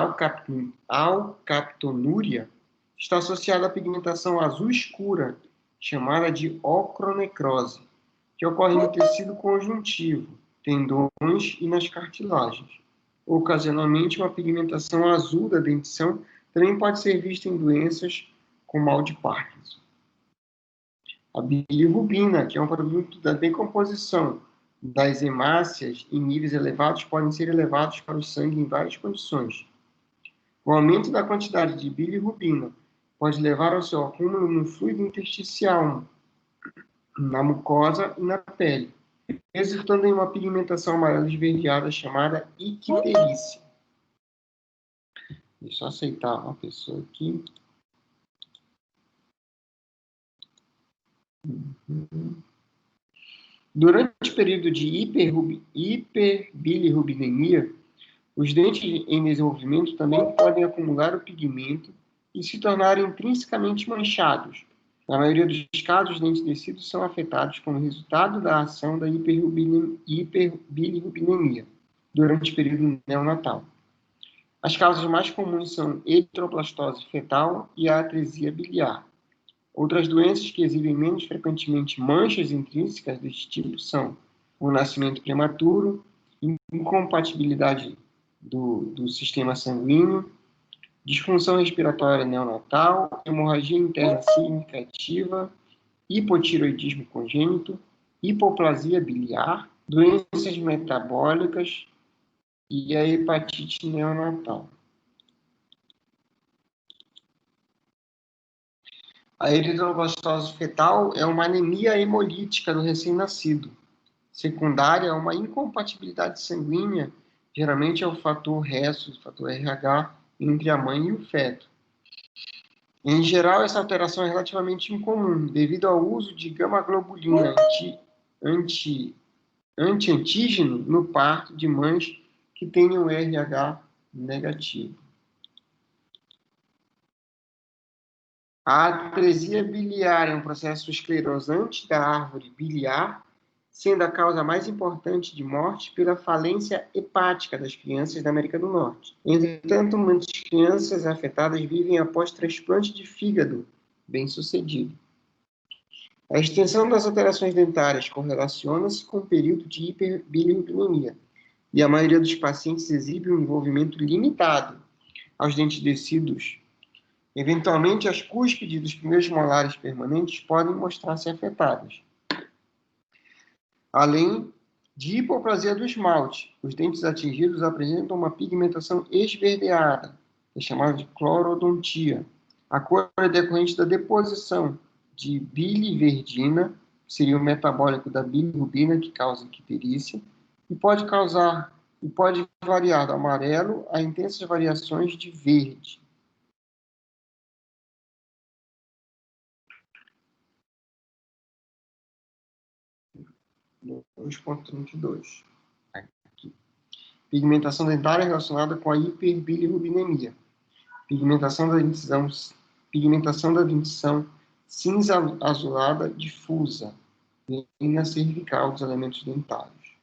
alcaptonúria, está associada à pigmentação azul escura, chamada de ocronecrose, que ocorre no tecido conjuntivo, tendões e nas cartilagens. Ocasionalmente, uma pigmentação azul da dentição também pode ser vista em doenças com mal de Parkinson. A bilirrubina, que é um produto da decomposição das hemácias em níveis elevados, podem ser elevados para o sangue em várias condições. O aumento da quantidade de bilirrubina pode levar ao seu acúmulo no fluido intersticial, na mucosa e na pele, resultando em uma pigmentação amarela esverdeada chamada icterícia. Deixa eu aceitar uma pessoa aqui. Durante o período de hiperbilirrubinemia, os dentes em desenvolvimento também podem acumular o pigmento e se tornarem intrinsecamente manchados. Na maioria dos casos, os dentes descidos são afetados como resultado da ação da hiperbilirrubinemia durante o período neonatal. As causas mais comuns são eritroblastose fetal e a atresia biliar. Outras doenças que exibem menos frequentemente manchas intrínsecas deste tipo são o nascimento prematuro, incompatibilidade do sistema sanguíneo, disfunção respiratória neonatal, hemorragia interna significativa, hipotireoidismo congênito, hipoplasia biliar, doenças metabólicas e a hepatite neonatal. A eritroblastose fetal é uma anemia hemolítica do recém-nascido. Secundária a uma incompatibilidade sanguínea, geralmente é o fator RESO, o fator RH, entre a mãe e o feto. Em geral, essa alteração é relativamente incomum, devido ao uso de gama-globulina anti-antígeno no parto de mães que tenham RH negativo. A atresia biliar é um processo esclerosante da árvore biliar, sendo a causa mais importante de morte pela falência hepática das crianças da América do Norte. Entretanto, muitas crianças afetadas vivem após transplante de fígado bem-sucedido. A extensão das alterações dentárias correlaciona-se com o período de hiperbilirrubinemia, e a maioria dos pacientes exibe um envolvimento limitado aos dentes descidos. Eventualmente, as cúspides dos primeiros molares permanentes podem mostrar-se afetadas. Além de hipoplasia do esmalte, os dentes atingidos apresentam uma pigmentação esverdeada, que é chamada de clorodontia. A cor é decorrente da deposição de biliverdina, que seria o metabólico da bilirrubina, que causa icterícia, e pode variar do amarelo a intensas variações de verde. No 2.32. Aqui. Pigmentação dentária relacionada com a hiperbilirrubinemia. Pigmentação da dentição cinza azulada difusa, linha cervical dos elementos dentários.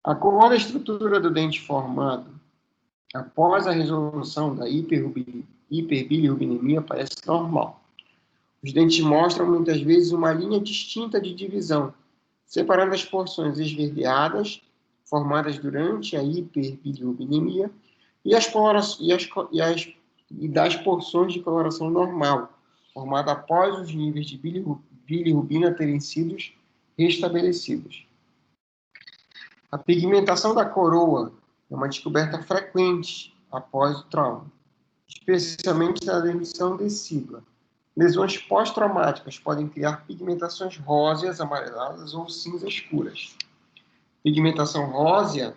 A cor da estrutura do dente formado após a resolução da hiperbilirrubinemia parece normal. Os dentes mostram muitas vezes uma linha distinta de divisão, separando as porções esverdeadas, formadas durante a hiperbilirrubinemia, e das porções de coloração normal, formada após os níveis de bilirrubina terem sido restabelecidos. A pigmentação da coroa é uma descoberta frequente após o trauma, especialmente na dentição decídua. Lesões pós-traumáticas podem criar pigmentações róseas, amareladas ou cinza escuras. Pigmentação rósea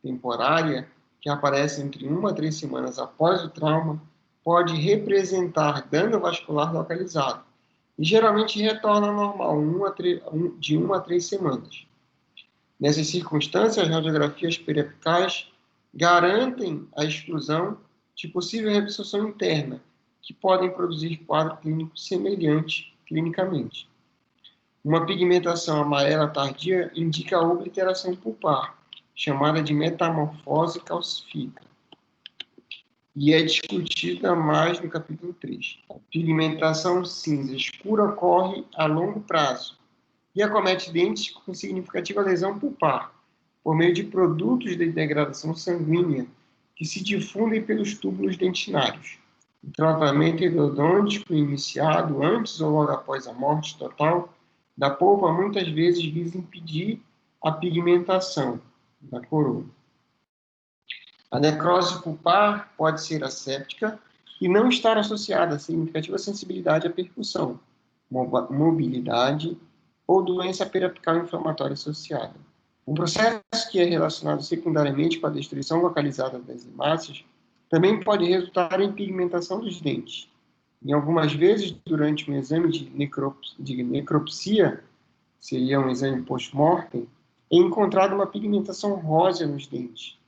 temporária, que aparece entre 1 a 3 semanas após o trauma, pode representar dano vascular localizado, e geralmente retorna ao normal de 1 a 3 semanas. Nessas circunstâncias, as radiografias periapicais garantem a exclusão de possível reabsorção interna, que podem produzir quadro clínico semelhante clinicamente. Uma pigmentação amarela tardia indica a obliteração pulpar, chamada de metamorfose calcífica, e é discutida mais no capítulo 3. A pigmentação cinza escura ocorre a longo prazo e acomete dentes com significativa lesão pulpar, por meio de produtos de degradação sanguínea que se difundem pelos túbulos dentinários. O tratamento endodôntico iniciado antes ou logo após a morte total da polpa muitas vezes visa impedir a pigmentação da coroa. A necrose pulpar pode ser asséptica e não estar associada a significativa sensibilidade à percussão, mobilidade ou doença periapical inflamatória associada. Um processo que é relacionado secundariamente com a destruição localizada das hemácias também pode resultar em pigmentação dos dentes. Em algumas vezes, durante um exame de necropsia, seria um exame post-mortem, é encontrada uma pigmentação rósea nos dentes.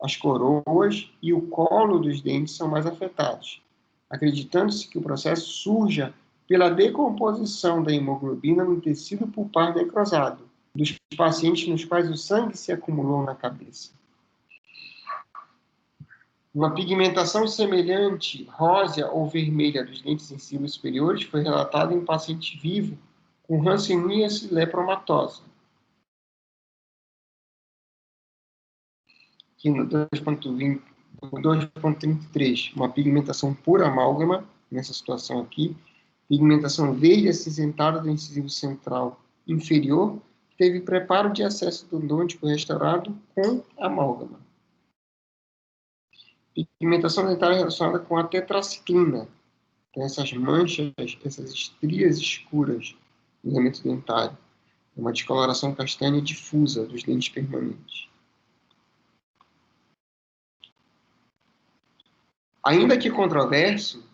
As coroas e o colo dos dentes são mais afetados, acreditando-se que o processo surja pela decomposição da hemoglobina no tecido pulpar necrosado, dos pacientes nos quais o sangue se acumulou na cabeça. Uma pigmentação semelhante, rósea ou vermelha dos dentes sensíveis superiores foi relatada em um paciente vivo com Hanseníase lepromatosa. Aqui no 2.33, uma pigmentação por amálgama, nessa situação aqui, pigmentação verde acinzentada do incisivo central inferior, teve preparo de acesso endodôntico restaurado com amálgama. Pigmentação dentária relacionada com a tetraciclina. Então, essas manchas, essas estrias escuras no ligamento dentário. Uma descoloração castanha difusa dos dentes permanentes. Ainda que controverso,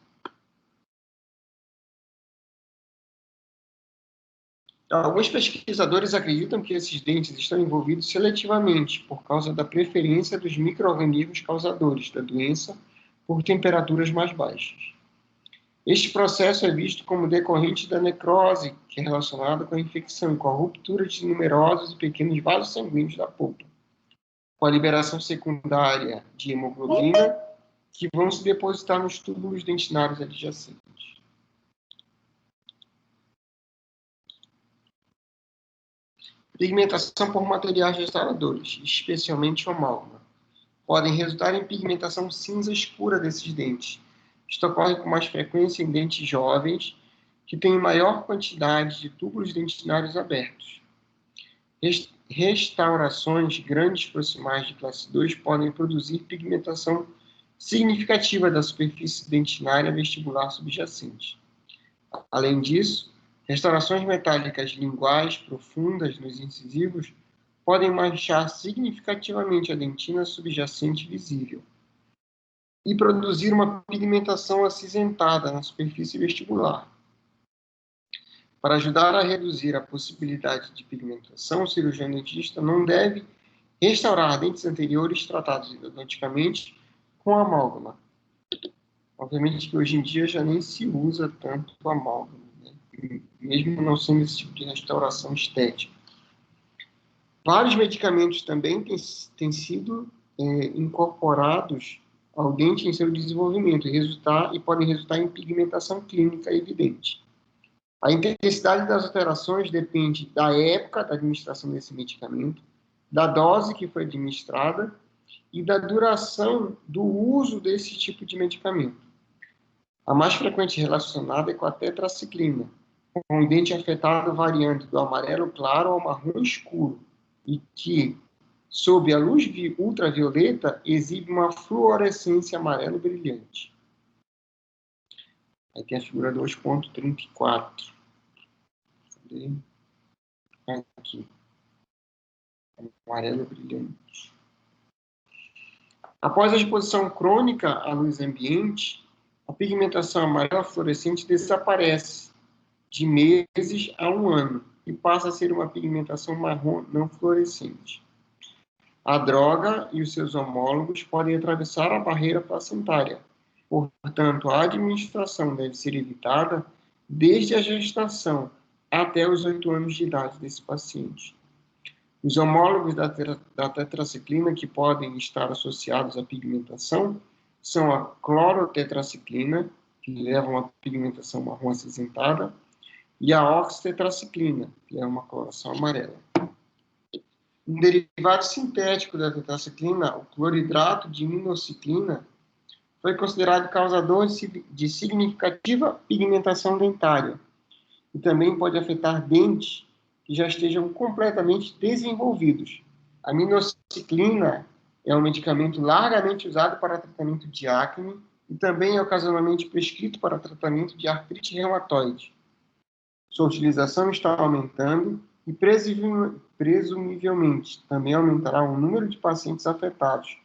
alguns pesquisadores acreditam que esses dentes estão envolvidos seletivamente por causa da preferência dos micro-organismos causadores da doença por temperaturas mais baixas. Este processo é visto como decorrente da necrose, que é relacionada com a infecção e com a ruptura de numerosos e pequenos vasos sanguíneos da polpa, com a liberação secundária de hemoglobina, que vão se depositar nos túbulos dentinários adjacentes. Pigmentação por materiais restauradores, especialmente o amálgama, podem resultar em pigmentação cinza escura desses dentes. Isto ocorre com mais frequência em dentes jovens, que têm maior quantidade de túbulos dentinários abertos. Restaurações grandes proximais de classe 2 podem produzir pigmentação significativa da superfície dentinária vestibular subjacente. Além disso, restaurações metálicas linguais profundas nos incisivos podem manchar significativamente a dentina subjacente visível e produzir uma pigmentação acinzentada na superfície vestibular. Para ajudar a reduzir a possibilidade de pigmentação, o cirurgião dentista não deve restaurar dentes anteriores tratados endodonticamente com amálgama. Obviamente que hoje em dia já nem se usa tanto o amálgama, né? Mesmo não sendo esse tipo de restauração estética. Vários medicamentos também têm sido incorporados ao dente em seu desenvolvimento e podem resultar em pigmentação clínica evidente. A intensidade das alterações depende da época da administração desse medicamento, da dose que foi administrada e da duração do uso desse tipo de medicamento. A mais frequente relacionada é com a tetraciclina, com o dente afetado variando do amarelo claro ao marrom escuro, e que, sob a luz ultravioleta, exibe uma fluorescência amarelo brilhante. Aí tem a figura 2.34. Aqui. Amarelo brilhante. Após a exposição crônica à luz ambiente, a pigmentação amarela fluorescente desaparece, de meses a 1 ano e passa a ser uma pigmentação marrom não fluorescente. A droga e os seus homólogos podem atravessar a barreira placentária. Portanto, a administração deve ser evitada desde a gestação até os 8 anos de idade desse paciente. Os homólogos da tetraciclina que podem estar associados à pigmentação são a clorotetraciclina, que leva a uma pigmentação marrom acinzentada, e a oxitetraciclina, que é uma coloração amarela. Um derivado sintético da tetraciclina, o cloridrato de minociclina, foi considerado causador de significativa pigmentação dentária e também pode afetar dentes que já estejam completamente desenvolvidos. A minociclina é um medicamento largamente usado para tratamento de acne e também é ocasionalmente prescrito para tratamento de artrite reumatoide. Sua utilização está aumentando e presumivelmente também aumentará o número de pacientes afetados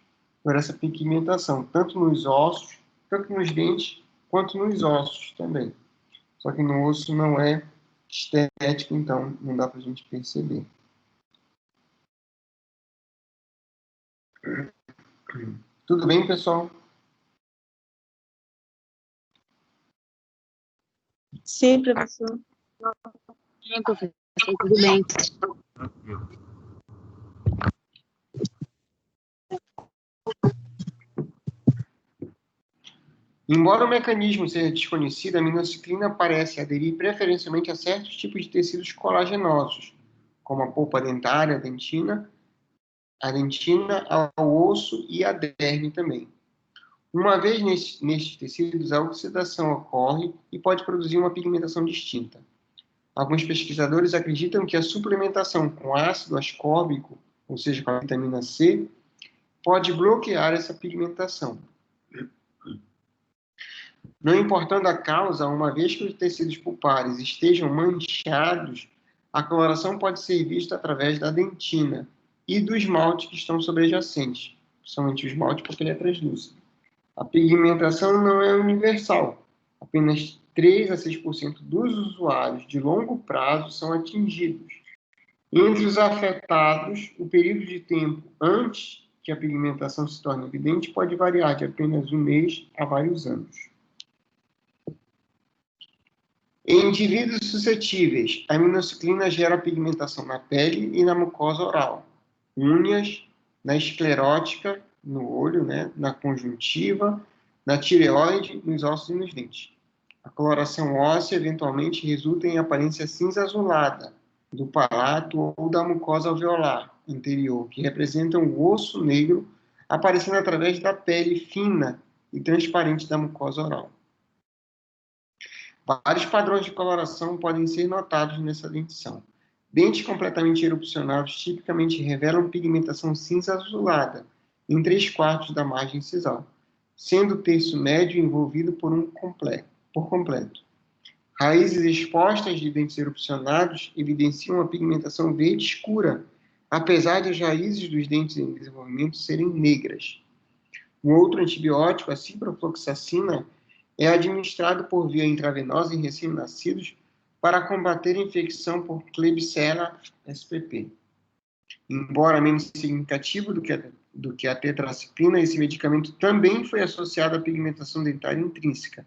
por essa pigmentação, tanto nos ossos, tanto nos dentes, quanto nos ossos também. Só que no osso não é estético, então não dá para a gente perceber. Tudo bem, pessoal? Sim, professor. Sim, professor, tudo bem. Embora o mecanismo seja desconhecido, a minociclina parece aderir preferencialmente a certos tipos de tecidos colagenosos, como a polpa dentária, a dentina, ao osso e a derme também. Uma vez nestes tecidos, a oxidação ocorre e pode produzir uma pigmentação distinta. Alguns pesquisadores acreditam que a suplementação com ácido ascórbico, ou seja, com a vitamina C, pode bloquear essa pigmentação. Não importando a causa, uma vez que os tecidos pulpares estejam manchados, a coloração pode ser vista através da dentina e do esmalte que estão sobrejacentes, principalmente o esmalte porque ele é translúcido. A pigmentação não é universal. Apenas 3 a 6% dos usuários de longo prazo são atingidos. Entre os afetados, o período de tempo antes que a pigmentação se torne evidente pode variar de apenas 1 mês a vários anos. Em indivíduos suscetíveis, a minociclina gera pigmentação na pele e na mucosa oral, unhas, na esclerótica, no olho, né, na conjuntiva, na tireoide, nos ossos e nos dentes. A coloração óssea eventualmente resulta em aparência cinza azulada do palato ou da mucosa alveolar anterior, que representam o osso negro aparecendo através da pele fina e transparente da mucosa oral. Vários padrões de coloração podem ser notados nessa dentição. Dentes completamente erupcionados tipicamente revelam pigmentação cinza azulada em 3/4 da margem incisal, sendo o terço médio envolvido por completo. Raízes expostas de dentes erupcionados evidenciam a pigmentação verde escura, apesar de as raízes dos dentes em desenvolvimento serem negras. Um outro antibiótico, a ciprofloxacina, é administrado por via intravenosa em recém-nascidos para combater a infecção por Klebsiella spp. Embora menos significativo do que a tetraciclina, esse medicamento também foi associado à pigmentação dentária intrínseca,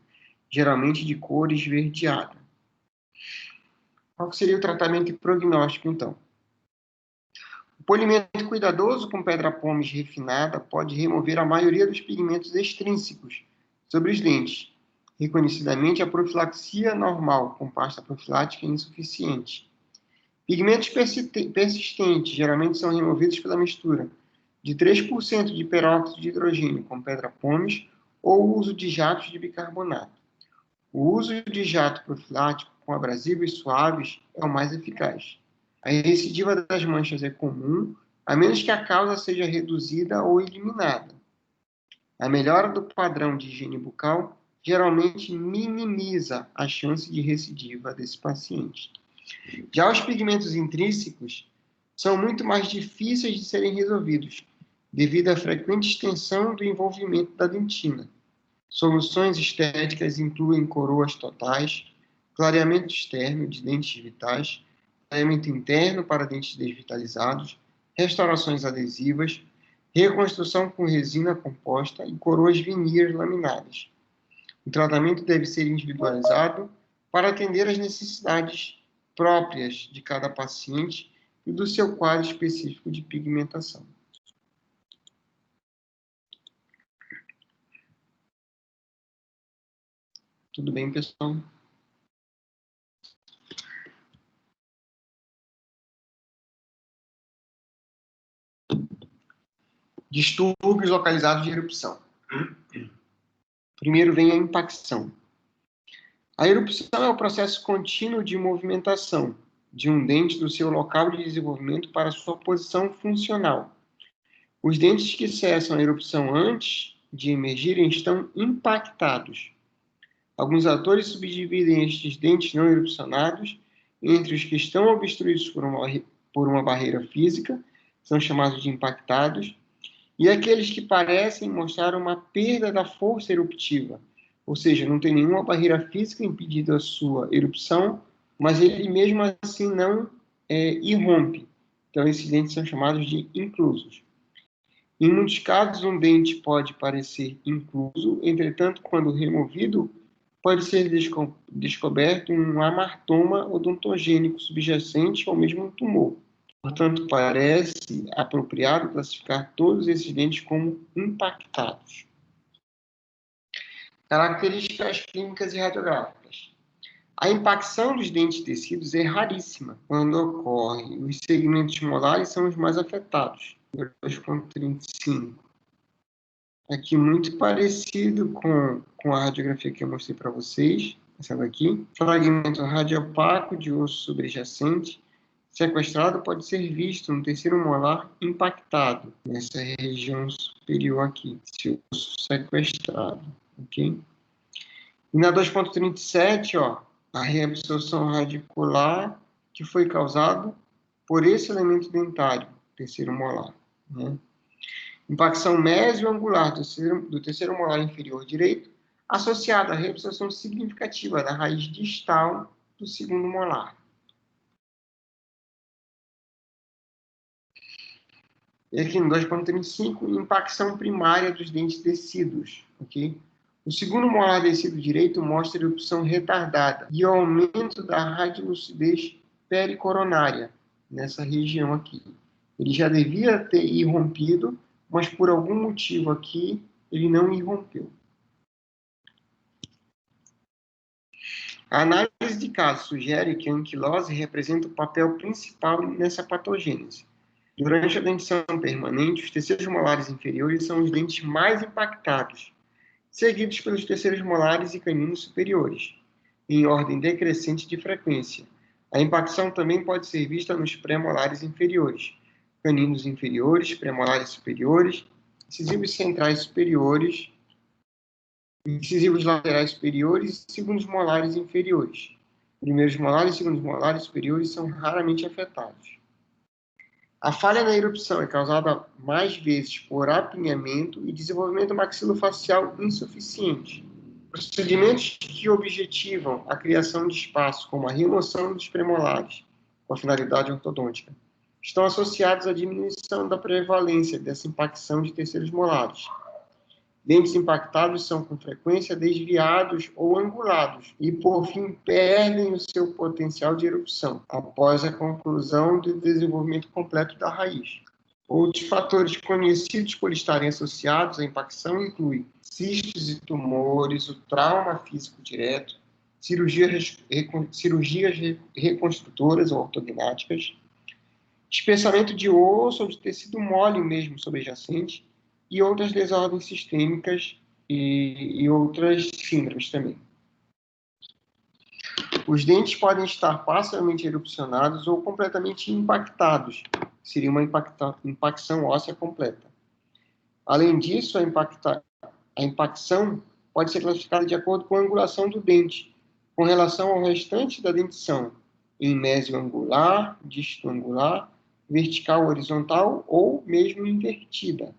geralmente de cor esverdeada. Qual seria o tratamento e prognóstico, então? O polimento cuidadoso com pedra pómez refinada pode remover a maioria dos pigmentos extrínsecos sobre os dentes. Reconhecidamente, a profilaxia normal com pasta profilática é insuficiente. Pigmentos persistentes geralmente são removidos pela mistura de 3% de peróxido de hidrogênio com pedra pómez ou o uso de jatos de bicarbonato. O uso de jato profilático com abrasivos suaves é o mais eficaz. A recidiva das manchas é comum, a menos que a causa seja reduzida ou eliminada. A melhora do padrão de higiene bucal geralmente minimiza a chance de recidiva desse paciente. Já os pigmentos intrínsecos são muito mais difíceis de serem resolvidos, devido à frequente extensão do envolvimento da dentina. Soluções estéticas incluem coroas totais, clareamento externo de dentes vitais, clareamento interno para dentes desvitalizados, restaurações adesivas, reconstrução com resina composta e coroas veneers laminadas. O tratamento deve ser individualizado para atender às necessidades próprias de cada paciente e do seu quadro específico de pigmentação. Tudo bem, pessoal? Distúrbios localizados de erupção. Primeiro vem a impacção. A erupção é o processo contínuo de movimentação de um dente do seu local de desenvolvimento para sua posição funcional. Os dentes que cessam a erupção antes de emergirem estão impactados. Alguns autores subdividem estes dentes não erupcionados entre os que estão obstruídos por uma barreira física, são chamados de impactados, e aqueles que parecem mostrar uma perda da força eruptiva, ou seja, não tem nenhuma barreira física impedindo a sua erupção, mas ele mesmo assim não irrompe. Então, esses dentes são chamados de inclusos. Em muitos casos, um dente pode parecer incluso, entretanto, quando removido, pode ser descoberto um amartoma odontogênico subjacente ou mesmo um tumor. Portanto, parece apropriado classificar todos esses dentes como impactados. Características clínicas e radiográficas. A impacção dos dentes tecidos é raríssima quando ocorre. Os segmentos molares são os mais afetados. 2,35. Aqui muito parecido com a radiografia que eu mostrei para vocês. Essa daqui. Fragmento radiopaco de osso subjacente sequestrado pode ser visto no terceiro molar impactado, nessa região superior aqui, esse osso sequestrado, ok? E na 2,37, ó, a reabsorção radicular que foi causada por esse elemento dentário, terceiro molar, né? Impacção mesioangular do terceiro molar inferior direito, associada à reabsorção significativa da raiz distal do segundo molar. E aqui no 2,35, impacção primária dos dentes descidos, ok? O segundo molar descido direito mostra erupção retardada e aumento da radiolucidez pericoronária, nessa região aqui. Ele já devia ter irrompido, mas por algum motivo aqui, ele não irrompeu. A análise de caso sugere que a anquilose representa o papel principal nessa patogênese. Durante a dentição permanente, os terceiros molares inferiores são os dentes mais impactados, seguidos pelos terceiros molares e caninos superiores, em ordem decrescente de frequência. A impacção também pode ser vista nos pré-molares inferiores, caninos inferiores, pré-molares superiores, incisivos centrais superiores, incisivos laterais superiores e segundos molares inferiores. Primeiros molares e segundos molares superiores são raramente afetados. A falha na erupção é causada mais vezes por apinhamento e desenvolvimento maxilofacial insuficiente. Procedimentos que objetivam a criação de espaço, como a remoção dos premolares, com a finalidade ortodôntica, estão associados à diminuição da prevalência dessa impacção de terceiros molares. Dentes impactados são, com frequência, desviados ou angulados e, por fim, perdem o seu potencial de erupção após a conclusão do desenvolvimento completo da raiz. Outros fatores conhecidos por estarem associados à impacção incluem cistos e tumores, o trauma físico direto, cirurgias reconstrutoras ou ortognáticas, espessamento de osso ou de tecido mole mesmo subjacente, e outras desordens sistêmicas e outras síndromes também. Os dentes podem estar parcialmente erupcionados ou completamente impactados, seria uma impacção óssea completa. Além disso, a impacção pode ser classificada de acordo com a angulação do dente, com relação ao restante da dentição, em mesioangular, distoangular, vertical horizontal ou mesmo invertida.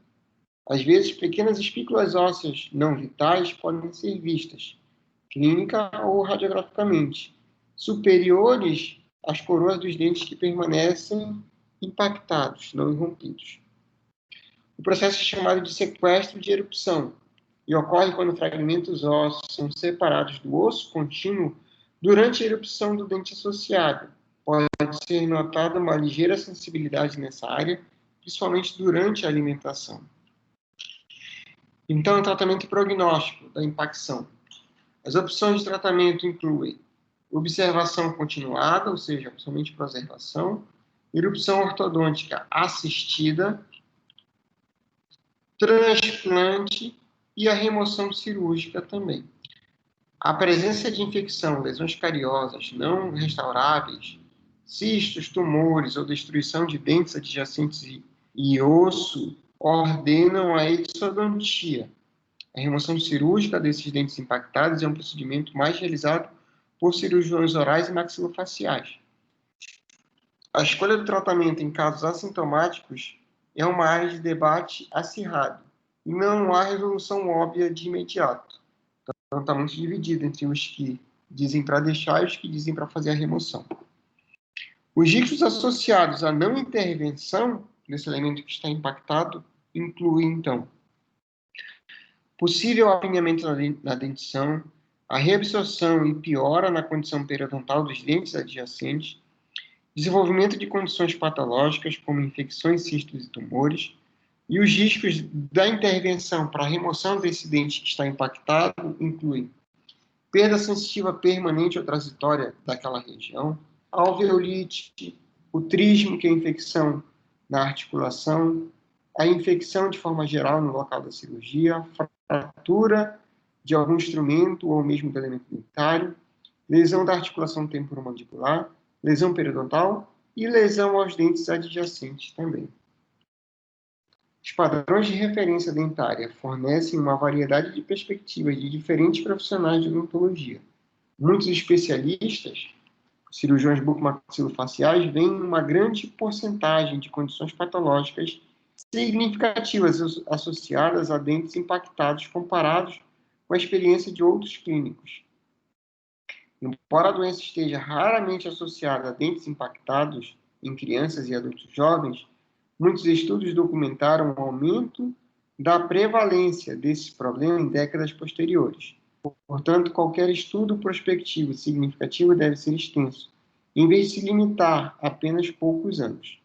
Às vezes, pequenas espículas ósseas não vitais podem ser vistas, clínica ou radiograficamente, superiores às coroas dos dentes que permanecem impactados, não irrompidos. O processo é chamado de sequestro de erupção e ocorre quando fragmentos ósseos são separados do osso contínuo durante a erupção do dente associado. Pode ser notada uma ligeira sensibilidade nessa área, principalmente durante a alimentação. Então, o tratamento e prognóstico da impacção. As opções de tratamento incluem observação continuada, ou seja, somente preservação, erupção ortodôntica assistida, transplante e a remoção cirúrgica também. A presença de infecção, lesões cariosas não restauráveis, cistos, tumores ou destruição de dentes adjacentes e osso ordenam a exodontia. A remoção cirúrgica desses dentes impactados é um procedimento mais realizado por cirurgiões orais e maxilofaciais. A escolha do tratamento em casos assintomáticos é uma área de debate acirrado e não há resolução óbvia de imediato. Então, está muito dividido entre os que dizem para deixar e os que dizem para fazer a remoção. Os riscos associados à não intervenção desse elemento que está impactado incluem, então, possível apinhamento na dentição, a reabsorção e piora na condição periodontal dos dentes adjacentes, desenvolvimento de condições patológicas, como infecções, cistos e tumores, e os riscos da intervenção para a remoção desse dente que está impactado incluem perda sensitiva permanente ou transitória daquela região, alveolite, o trismo, que é a infecção na articulação, a infecção de forma geral no local da cirurgia, fratura de algum instrumento ou mesmo do elemento dentário, lesão da articulação temporomandibular, lesão periodontal e lesão aos dentes adjacentes também. Os padrões de referência dentária fornecem uma variedade de perspectivas de diferentes profissionais de odontologia. Muitos especialistas, cirurgiões bucomaxilofaciais, veem uma grande porcentagem de condições patológicas significativas associadas a dentes impactados comparados com a experiência de outros clínicos. Embora a doença esteja raramente associada a dentes impactados em crianças e adultos jovens, muitos estudos documentaram um aumento da prevalência desse problema em décadas posteriores. Portanto, qualquer estudo prospectivo significativo deve ser extenso, em vez de se limitar a apenas poucos anos.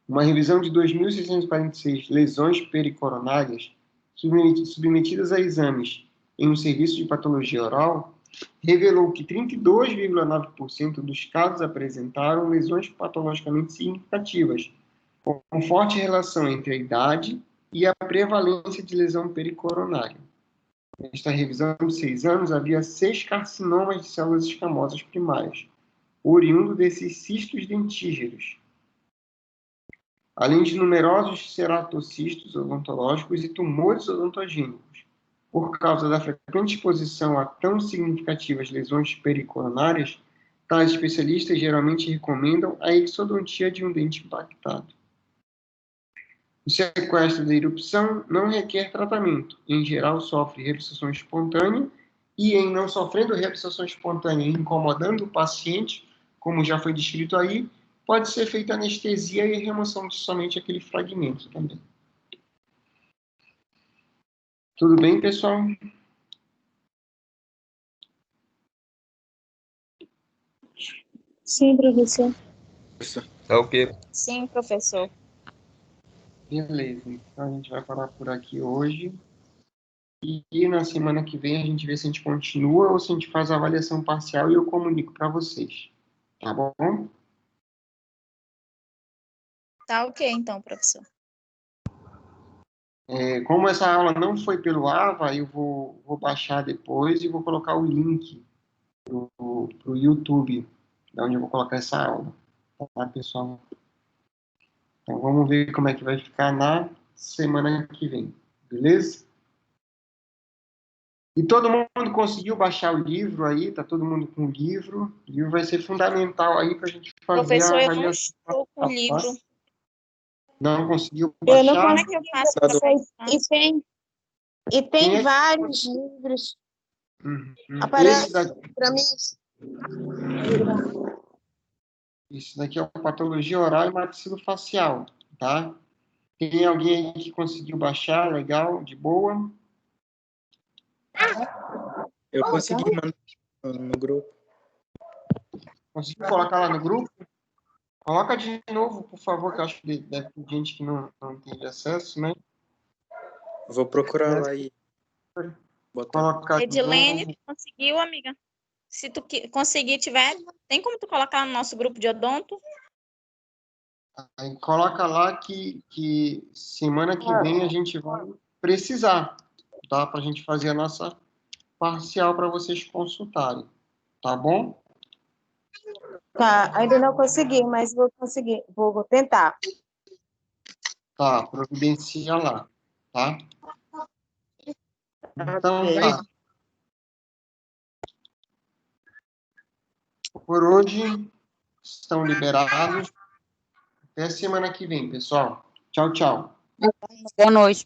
Uma revisão de 2.646 lesões pericoronárias submetidas a exames em um serviço de patologia oral revelou que 32,9% dos casos apresentaram lesões patologicamente significativas, com forte relação entre a idade e a prevalência de lesão pericoronária. Nesta revisão de 6 anos, havia 6 carcinomas de células escamosas primárias, oriundo desses cistos dentígeros, além de numerosos ceratocistos odontológicos e tumores odontogênicos. Por causa da frequente exposição a tão significativas lesões pericoronárias, tais especialistas geralmente recomendam a exodontia de um dente impactado. O sequestro da erupção não requer tratamento. Em geral, sofre reabsorção espontânea e, em não sofrendo reabsorção espontânea e incomodando o paciente, como já foi descrito aí, pode ser feita anestesia e remoção de somente aquele fragmento também. Tudo bem, pessoal? Sim, professor. Tá ok. Sim, professor. Beleza, então a gente vai parar por aqui hoje. E na semana que vem a gente vê se a gente continua ou se a gente faz a avaliação parcial e eu comunico para vocês. Tá bom? Tá ok, então, professor. Como essa aula não foi pelo AVA, eu vou baixar depois e vou colocar o link pro YouTube, de onde eu vou colocar essa aula. Tá, pessoal? Então, vamos ver como é que vai ficar na semana que vem. Beleza? E todo mundo conseguiu baixar o livro aí? Tá todo mundo com o livro? O livro vai ser fundamental aí para a gente fazer Professor, a eu não avaliação. estou com o livro. Não conseguiu Eu não, baixar? como é que eu faço para baixar? E tem Quem é que- vários livros. Uhum. Aparece Esse daqui, para mim. Isso daqui é uma patologia oral e maxilofacial, tá? Tem alguém aí que conseguiu baixar, legal, de boa? Eu consegui mandar no grupo. Conseguiu colocar lá no grupo? Coloca de novo, por favor, que eu acho que deve ter gente que não teve acesso, né? Vou procurar lá e botar. Colocar de Edilene, novo. conseguiu, amiga? Se tu conseguir, tem como tu colocar no nosso grupo de odonto? Aí coloca lá que semana que vem a gente vai precisar, tá? Para a gente fazer a nossa parcial para vocês consultarem, tá bom? Tá, ainda não consegui, mas vou conseguir, vou tentar. Tá, providencia lá, tá? Então, Ok. tá. Por hoje, estão liberados. Até semana que vem, pessoal. Tchau, tchau. Boa noite.